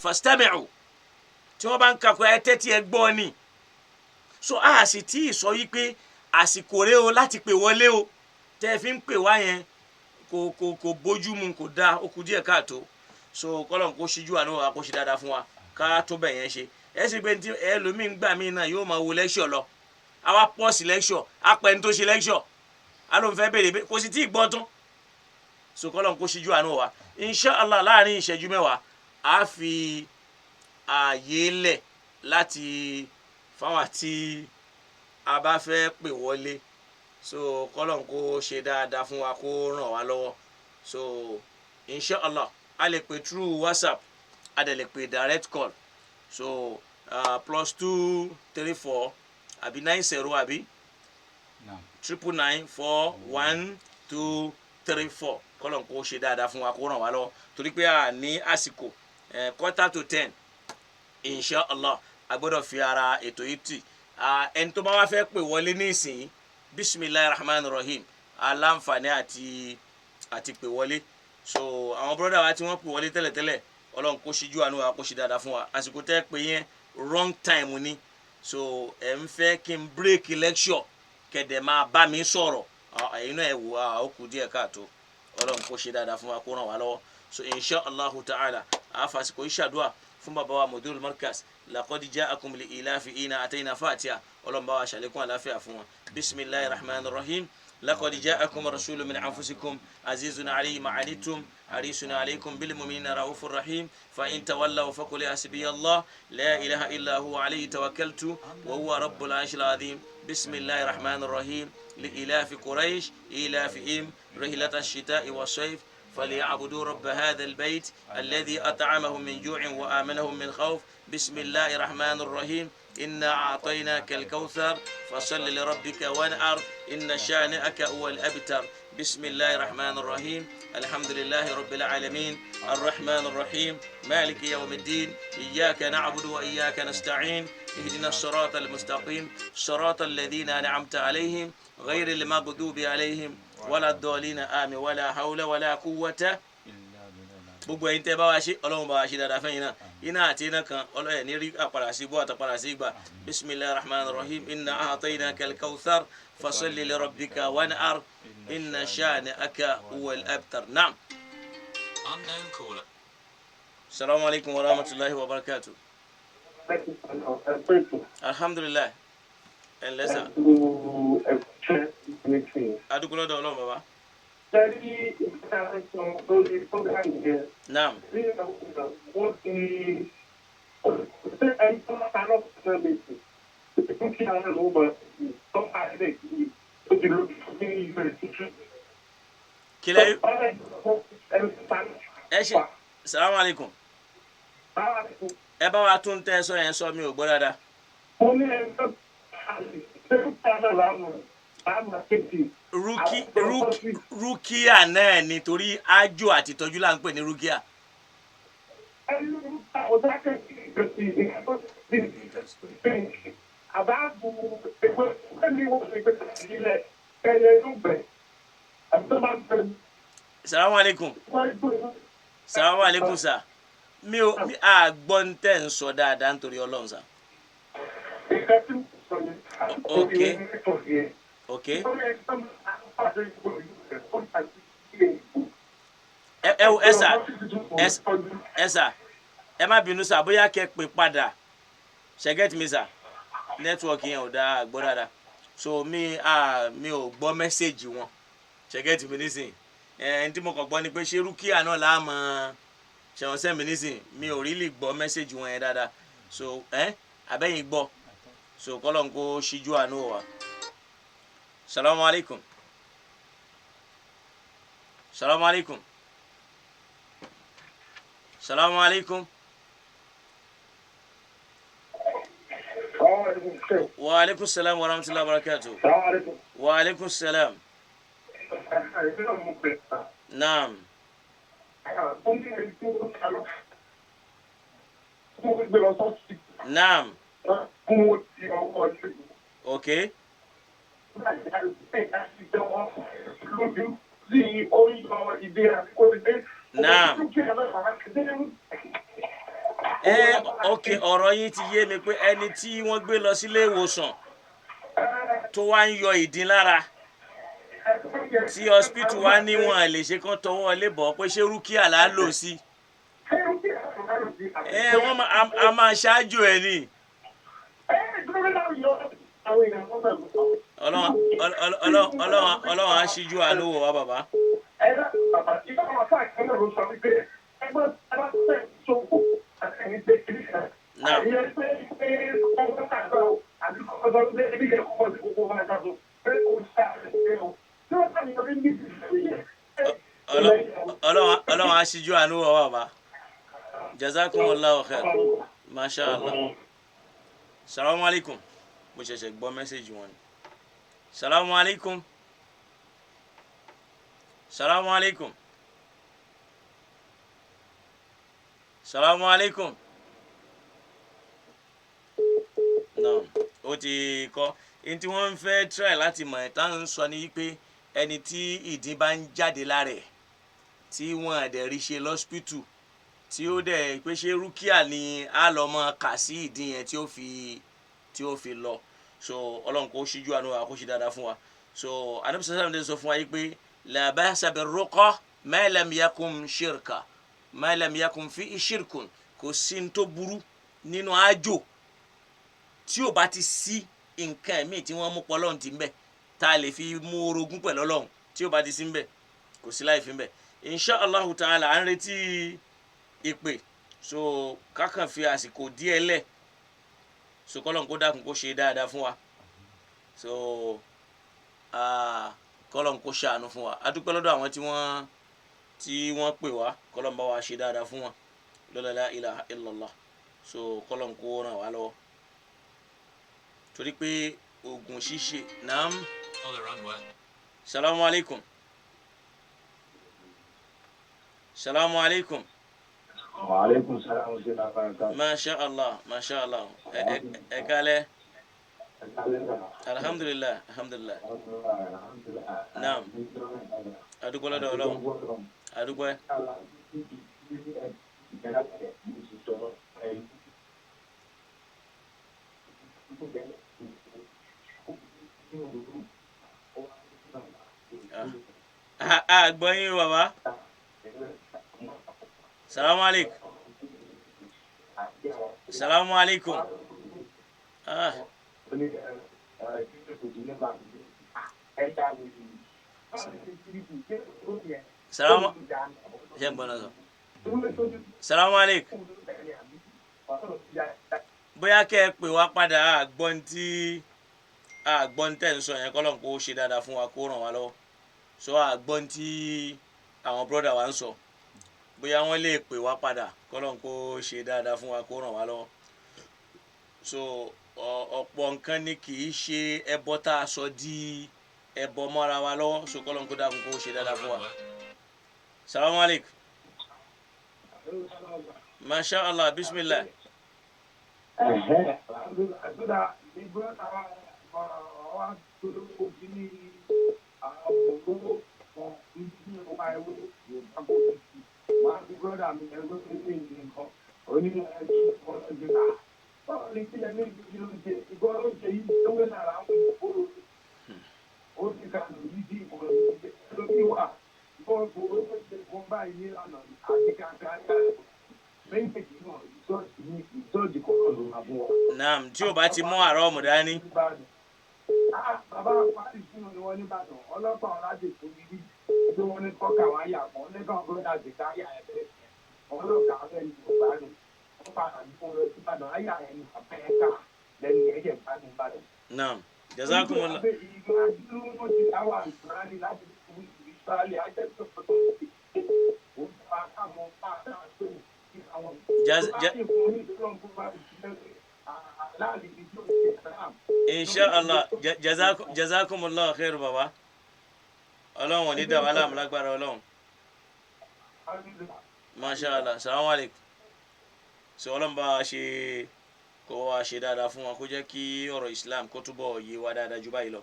fastami'u tí wọ́n bá ń kakọ ẹ tẹ́tí ẹ gbọ́ ni so a sì tí ì sọ yí pé àsìkò rẹ o láti pè wọlé o tẹ́ fi ń pè wá yẹn kò bójú mu kò dáa ó kù díẹ̀ káàtó so kọ́lọ́n kó ṣíjú àánú wa kó ṣe dáadáa fún wa ká tó bẹ̀ yẹn ṣe ẹ sì pé ẹlòmíì ń gbà mí náà yóò máa wo lẹ́kṣọ̀ lọ àwa pọ́ọ̀sì lẹ́kṣọ̀ apẹ̀ni tó ṣe lẹ́kṣọ̀ a ló ń fẹ́ béèrè kò sì tí ì gbọ́ tán so kọ́lọ́n kó ṣíjú àánú wa inshallah láàrin ìṣẹ́jú mẹ́wàá a fi ààyè lẹ̀ láti fáwọn tí a bá fẹ́ pè wọlé so kọ́lọ́n kó ṣe dáadáa fún wa kó ràn wá lọ́wọ́ so inshallah a lè pè through WhatsApp a dẹ̀ lè pè direct call so +234 àbí 90 àbí 9994124 kọ́lọ́n kó ṣe dáadáa fún wa kó ràn wá lọ́wọ́ torí pé a ní àsìkò 9:45 inshallah a gbọ́dọ̀ fi ara ètò yìí tì ẹni tó bá wá fẹ́ pè wọlé nísìnyí bisimilahi rahman rahim aláǹfààní àti pè wọlé so àwọn bọ́dà wa tí wọ́n pè wọlé tẹ́lẹ̀tẹ́lẹ̀ ọlọ́run kó ṣíjú àánú wa kó ṣe dáadáa fún wa àsìkò tẹ́ pé yẹn wrong time ni so ẹ̀ ń fẹ́ kí n break lecture kẹ̀dẹ̀ máa bá mi sọ̀rọ̀ ẹ̀yin náà ẹ̀ wò ó kù díẹ̀ káàtó ọlọ́run kó ṣe dáadáa fún wa kó ràn wá lọ́wọ́ so insha allahu ta'ala àfàsìkò ìṣàdúrà fún bàbá wa mudirul markaz laqad ja'akum li ilafi ina atayna fatiha ọlọ́run bá wa ṣàlékún àlàáfíà fún wọn bismillahir rahmanir rahim لقد جاءكم رسول من أنفسكم عزيز عليه ما عنتم حريص عليكم بالمؤمنين رؤوف رحيم فإن تولوا فقل حسبي الله لا إله إلا هو عليه توكلت وهو رب العرش العظيم بسم الله الرحمن الرحيم لإلاف قريش إلافهم رحلة الشتاء والصيف فليعبدوا رب هذا البيت الذي أطعمهم من جوع وآمنهم من خوف بسم الله الرحمن الرحيم إنا أعطيناك الكوثر فصل لربك وانحر إن شانئك هو الأبتر بسم الله الرحمن الرحيم الحمد لله رب العالمين الرحمن الرحيم مالك يوم الدين إياك نعبد وإياك نستعين اهدنا الصراط المستقيم صراط الذين أنعمت عليهم غير المغضوب عليهم ولا الضالين آمين ولا حول ولا قوة gbogbo ẹ̀yin tẹ́ bá wa ṣe Ọlọ́run bá wa ṣe dáadáa fẹ́yìn náà iná àti iná kan Ọlọ́run ní rí àpàrà sí bó àtàpàrà sí gbà bisimilahi rahman rahim inna a'tainaka al-kawthar fasalli li rabbika wanhar inna shani'aka huwal abtar naam. Unknown caller. Assalamu alaikum wa rahmatullahi wa barakatuh. Alhamdulillah. ẹ ǹlẹ́ sà. adúgbò lọ́dọ̀ Ọlọ́run bàbá. Naam. Kílẹ̀ ẹ ṣe salamu alaikum. Ẹ bá wa tún tẹ́ sọ yẹn sọ mi ò gbọ́ dáadáa. Rúkìá náà nítorí ájò àti ìtọ́jú là ń pè ní rúkìá. Salamu alaikum. Salamu alaikum sir. Mi ò gbọ́ ń tẹ́ ń sọ dáadáa nítorí Ọlọ́run sir. Okay. Okay. Ẹ sà ẹ má bínú sà bóyá kẹ́ pè padà ṣe get me sà network yẹn ò dáa gbọ́ dáadáa so mi ò gbọ́ mẹ́sẹ̀gì wọn ṣe get me nísìn ẹni tí mo kàn gbọ́ ni pé ṣé rúkìá náà láàmú ṣẹ̀wọ̀n sẹ́mi nísìn mi ò rí lè gbọ́ mẹ́sẹ̀gì wọn yẹn dáadáa so abẹ́yìn gbọ́ so kọ́lọ̀ ń kó ṣíjú àánú wa. Salamu alaikum. Salamu alaikum. Salamu alaikum. Wa alaikum salam wa rahmatullahi wa barakatuh. Wa alaikum salam. Naam. Naam. Okay. Naam. Okay, ọ̀rọ̀ yín ti yé mi pé ẹni tí wọ́n gbé lọ sílé ìwòsàn tó wá ń yọ ìdín lára tí hospital wá ní wọn lè ṣe kán tọwọ́ lé bọ̀ pé ṣé rúkìá là ń lò sí. Wọ́n a máa ṣáájú ẹ̀ ni. Ọlọ́run á ṣíjú àánú wò wá bàbá. Ọlọ́run á ṣíjú àánú wò wá bàbá. Jazakumullahu khair. Masha Allah. Salamu alaikum. Mo ṣẹ̀ṣẹ̀ gbọ́ mẹ́sẹ̀jì wọn ni. Salamu alaikum. Salamu alaikum. Salamu alaikum. No, ó ti kọ́. Ẹni tí wọ́n ń fẹ́ try láti mọ̀ tá ń sọ ni wípé ẹni tí ìdín bá ń jáde lára ẹ̀ tí wọ́n àdẹ̀ rí ṣe lọ́spítù tí ó dẹ̀ pé ṣé rúkìá ni á lọ mọ kà sí ìdín yẹn tí ó fi lọ so ọlọ́run kó ṣíjú àánú wa kó ṣe dáadáa fún wa so anabi sallallahu alaihi wasallam sọ fún wa yìí pé la ba'sa bir-ruqa ma lam yakun shirka ma lam yakun fi shirkun kò sí ní tó burú nínú àjò tí ò bá ti sí nǹkan míì tí wọ́n mú pọ̀ lọ́run ti ń bẹ̀ tá a lè fi mú orogún pẹ̀lú ọlọ́run tí ò bá ti sí ń bẹ̀ kò sí láì fi ń bẹ̀ insha Allahu ta'ala à ń retí ìpè so kákan fi àsìkò díẹ̀ lẹ̀ so kọ́lọ́n kó dákun kó ṣe dáadáa fún wa so kọ́lọ́n kó ṣàánú fún wa a dúpẹ́ lọ́dọ̀ àwọn tí wọ́n pè wá kọ́lọ́n bá wa ṣe dáadáa fún wa la ilaha illallah so kọ́lọ́n kó ràn wá lọ́wọ́ torí pé oògùn ṣíṣe naam Other unwell. salamu alaikum salamu alaikum وعليكم السلام ورحمة الله وبركاته. masha allah ẹ kálẹ́ alhamdulillah alhamdulillah naam adúpẹ́ lọ́dọ̀ ọlọ́run adúpẹ́ gbọ́yìn bàbá salamu alaikum salamu alaikum salamu salamu alaikum bóyá kẹ́ ẹ pè wá padà àgbọ́n tẹ́ ń sọ yẹn kọ́lọ́n kó ṣe dáadáa fún wa kó ràn wá lọ́wọ́ so àgbọ́n tí àwọn bọ́dà wa ń sọ bóyá wọ́n lè pè wá padà kọ́lọ́n kó ṣe dáadáa fún wa kó ràn wá lọ́wọ́ so ọ̀pọ̀ nǹkan ni kì í ṣe ẹbọ tá a sọ di ẹbọ mọ́ra wa lọ́wọ́ so kọ́lọ́n kó dákun kó ṣe dáadáa fún wa salamu alaikum masha allah bismillah. Naam, tí o bá ti mú àárọ̀ ọmọ dání. Bàbá pàṣẹ sínú ni wọ́n ní Ìbàdàn, ọlọ́pàá ọ̀làdé kò ní bí tí wọ́n ní kọ́kà wá yà pọ̀, lẹ́kàn bọ́dà ti ká yà ẹ̀ bẹ́ẹ̀. Ọlọ́pàá ọ̀fẹ́ ni kò bá ní. Wọ́n padà ní fún lọ sí Ìbàdàn, ayà ẹ̀ ní bàbá ẹ̀ ká lẹ́nu ẹ̀jẹ̀ bá ní Ìbàdàn. Naam, jazakumullah. Ìgbà tí wọ́n ti dáwà ìgbàlè láti fún ìgbàlè ajẹ́sọ̀ tó ti ṣe ó bá káwọn bá dáa tó àwọn inshallah jazakumullah khair baba Ọlọ́run ò ní dá wa láàmú lágbára Ọlọ́run mashallah salamu alaikum so Ọlọ́run bá ṣe kó wa ṣe dáadáa fún wa kó jẹ́ kí ọ̀rọ̀ Islam kó túbọ̀ yé wa dáadáa jù báyìí lọ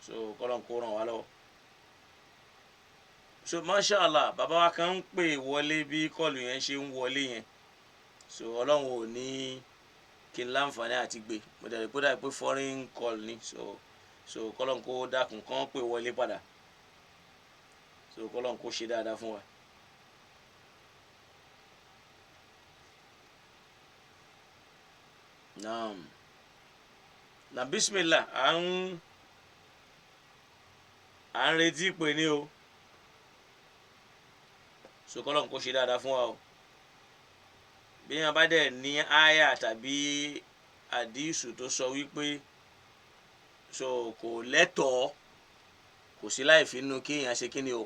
so kọ́lọ́n kó ràn wá lọ́wọ́ so mashallah bàbá wa kan ń pè wọlé bí kọlù yẹn ṣe ń wọlé yẹn so Ọlọ́run ò ní kí n láǹfààní àti gbé mo dẹ̀ kó dà pé foreign call ni so kọ́lọ́n kó dákun kán pè wọlé padà so kọ́lọ́n kó ṣe dáadáa fún wa. naam na bismillah à ń retí pé ní o so kọ́lọ́n kó ṣe dáadáa fún wa o bí wọn bá dẹ̀ ní àyà tàbí àdísù tó sọ wípé so kò lẹ́tọ̀ọ́ kò sí láì fi nínú kéèyàn ṣe kíni o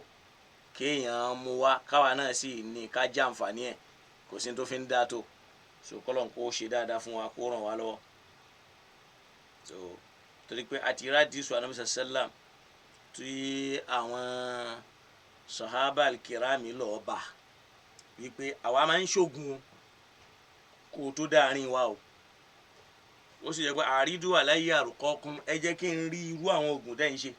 kéèyàn mú wá káwa náà sì ní ká jàǹfààní ẹ̀ kò sí tó fi ń dá tó so kọ́lọ́n kó ṣe dáadáa fún wa kó ràn wá lọ́wọ́ so torí pé àti rádìsù Ànábì sallam tí àwọn sahaba al-kirami lọ́ọ́ bá wípé àwa máa ń ṣògùn kó tó dáàrin wa o ó sì jẹ́ pé àrídù aláyé àrùkọ́kún ẹ jẹ́ kí n rí irú àwọn oògùn tẹ́ ń ṣe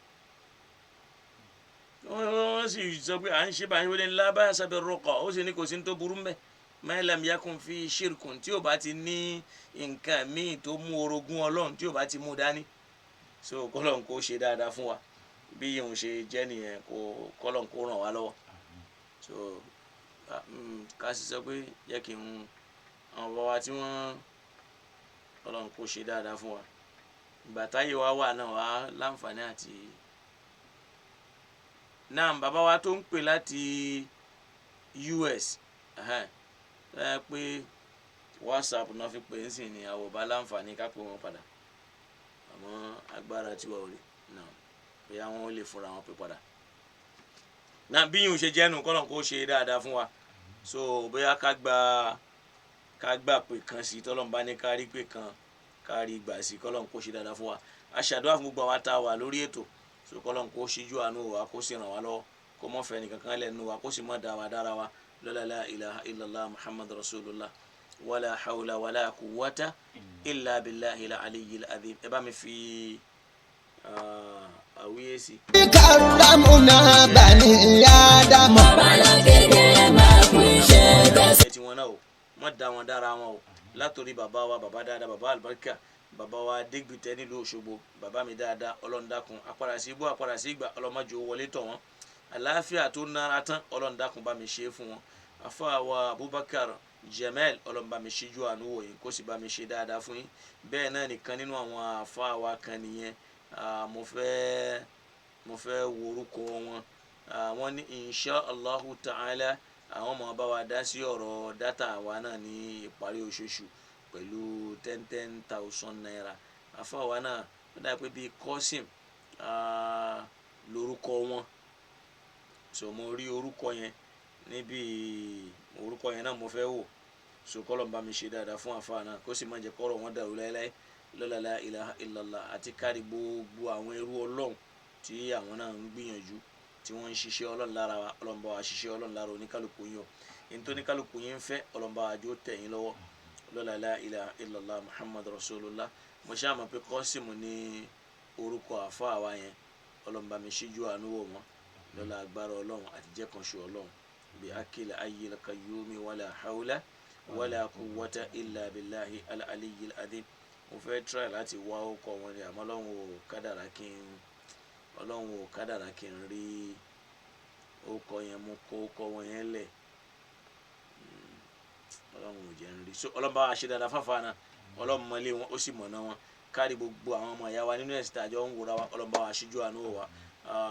wọ́n sì sọ pé à ń ṣe báyìí wọlé ńlá bá ṣàbẹ̀ rọkọ̀ ó sì ní kò sí ní tó burú mbẹ́ ma lam yakun fi shirkun tí ó bá ti ní nǹkan míì tó mú orogún ọlọ́run tí ó bá ti mú dání so kọ́lọ́n kó ṣe dáadáa fún wa bí òun ṣe jẹ́ nìyẹn kọ́lọ́n kó ràn wá lọ́wọ́ so ká sì sọ pé jẹ́ kí n àwọn bàbá wa tí wọ́n kọ́lọ́n kó ṣe dáadáa fún wa ìgbà táyé wa wà náà wà láǹfààní àti náà bàbá wa tó ń pè láti US pé WhatsApp náà fi pè ń sìn ní àwọn ọba láǹfààní ká pè wọ́n padà àmọ́ agbára tiwa ò rí náà bóyá wọn ò lè fúnra wọn pé padà náà bí yìí ń ṣe jẹ́nu kọ́lọ́n kó ṣe dáadáa fún wa so bóyá ká gbà pé kan sí tọ́lọ́mbá ní ká rí pé kan ká rí gbà sí kọ́lọ́n kó ṣe dáadáa fún wa aṣàdúrà fún gbogbo àwọn tá a wà lórí ètò so kọ́lọ́n kó ṣíjú àánú wa kó sì ràn wá lọ́wọ́ kó mọ́ fẹ́ nìkankan lẹ́nu wa kó sì mọ́ dá wa dára wa la ilaha illallah muhammad rasulullah wala hawla wala quwwata illa billahi al-aliyyil azim ẹ bá mi fi àwíyé sí. karamuna bani adam. Babalagede máa pín iṣẹ́ tẹ̀sí. ẹ ti wọn náà o wọ́n dá wọn dára wọn o látòrí bàbá wa bàbá dáadáa bàbá alibarika bàbá wa dégbìtẹ́ nílùú Òṣogbo bàbá mi dáadáa ọlọ́ndàkùn apàdásí ibú apàdásí ìgbà ọlọ́mọdé wọlé tọ̀ wọ́n àlàáfíà tó nára tán ọlọ́ndàkùn bá mi ṣe é fún wọn afa wa Abubakar Jamel ọlọ́mọba mi ṣíjú àánú wò yín kó sì bá mi ṣe dáadáa fún yín bẹ́ẹ̀ náà nìkan nínú àwọn afa wa kan nìyẹn mo fẹ́ wo orúkọ wọn wọ́n ní insha Allahu ta'ala àwọn ọmọ bá wa dá sí ọ̀rọ̀ dátà wa náà ní ìparí oṣooṣù pẹ̀lú 10,000 naira àfọwọ́ náà ó dà pé bíi Qasim lórúkọ wọn so mo rí orúkọ yẹn níbi orúkọ yẹn náà mo fẹ́ wò so kọ́lọ̀ ń bá mi ṣe dáadáa fún àfáà náà kó sì má jẹ́ kọ́rọ̀ wọn dàrú láéláé la ilaha illallah àti kárí gbogbo àwọn ẹrú ọlọ́run tí àwọn náà ń gbìyànjú tí wọ́n ń ṣiṣẹ́ ọlọ́run lára wa ọlọ́run bá wa ṣiṣẹ́ ọlọ́run lára oníkálukú yín o nítorí oníkálukú yín ń fẹ́ ọlọ́run bá wa jó tẹ̀yìn lọ́wọ́ la ilaha illallah muhammad rasulullah mo ṣáà mọ̀ pé Qasim ní orúkọ àfáà wa yẹn ọlọ́run bá mi ṣíjú àánú wò wọ́n lọ́la agbára ọlọ́run àti jẹ́ kan ṣe ọlọ́run bí akil ayyil qayyumi wala hawla wala quwwata illa billahi al-aliyyil azim mo fẹ́ try láti wá ọkọ̀ wọn ni àmọ́ ọlọ́run ò kádàrá kí n rí ọkọ̀ yẹn mú kó ọkọ̀ wọn yẹn lẹ̀ ọlọ́run ò jẹ́ n rí so ọlọ́run bá wa ṣe dáadáa fáfá náà ọlọ́run mọ́lé wọn ó sì mọ̀nà wọn kárí gbogbo àwọn ọmọ ìyá wa nínú ẹ̀sìn tàjọ ń wòra wa ọlọ́run bá wa ṣíjú àánú wa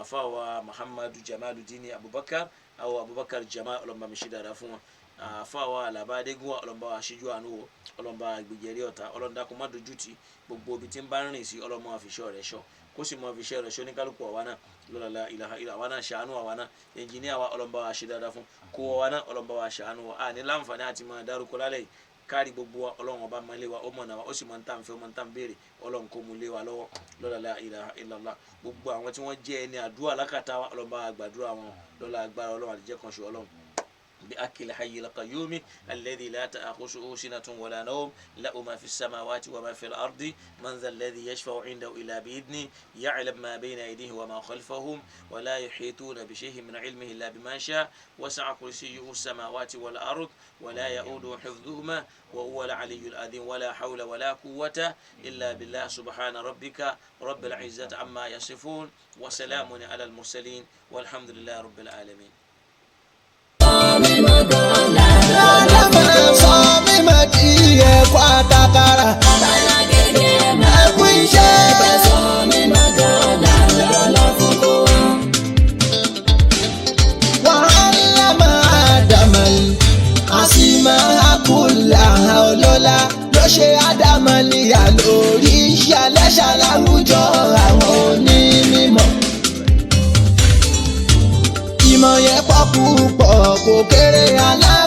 fáwa Muhammadu Jamaluddin Abubakar àwọn Abubakar Jamal ọlọ́run bá mi ṣe dáadáa fún wọn fáwa Alabadégún ọlọ́run bá wa ṣíjú àánú wo ọlọ́run bá wa gbèjẹ̀rí ọ̀tá ọlọ́run dákun má dojú tì gbogbo ibi tí ń bá ń rìn sí ọlọ́run máa fi ṣọ́ rẹ̀ ṣọ́ kó sì máa fi ṣẹ́ rẹ̀ ṣọ́ ní kálukú àwa náà la ilaha illa àwa náà ṣàánú àwa náà ẹnjìníà wa ọlọ́run bá wa ṣe dáadáa fún kó wa náà ọlọ́run bá wa ṣàánú wa ní láǹfààní àti máa dárúkọ lálẹ́ yìí kárí gbogbo wa ọlọ́run ọba máa lé wa ó mọ̀nà wa ó sì máa ń tà ń fẹ́ ó máa ń tà ń béèrè ọlọ́run kó mu lé wa lọ́wọ́ la ilaha illallah gbogbo àwọn tí wọ́n jẹ́ ẹni àdúrà lákàtà wa ọlọ́run bá wa gbàdúrà wọn lọ́la agbára ọlọ́run àti jẹ́ kan ṣe ọlọ́run بأكل حي القيوم الذي لا تأخذه سنة ولا نوم له ما في السماوات وما في الأرض من ذا الذي يشفع عنده إلا بإذنه يعلم ما بين أيديه وما خلفهم ولا يحيطون بشيء من علمه إلا بما شاء وسع كرسيه السماوات والأرض ولا يؤوده حفظهما وهو العلي العظيم ولا حول ولا قوة إلا بالله سبحان ربك رب العزة عما يصفون وسلام على المرسلين والحمد لله رب العالمين sọ mímọ́ kí ẹ kó àtàkàrà. Babalagede máa pín iṣẹ́ tẹ̀sí. Mímọ́ tó dáná lọ fún kó. wàhálà máa dàmàlì àsìmọ́ àkùlà ọlọ́lá ló ṣe àdàmàlìyà lórí iṣẹ́ alẹ́ṣà láwùjọ àwọn onímọ̀. ìmọ̀ yẹn pọ̀ púpọ̀ kò kéré alá.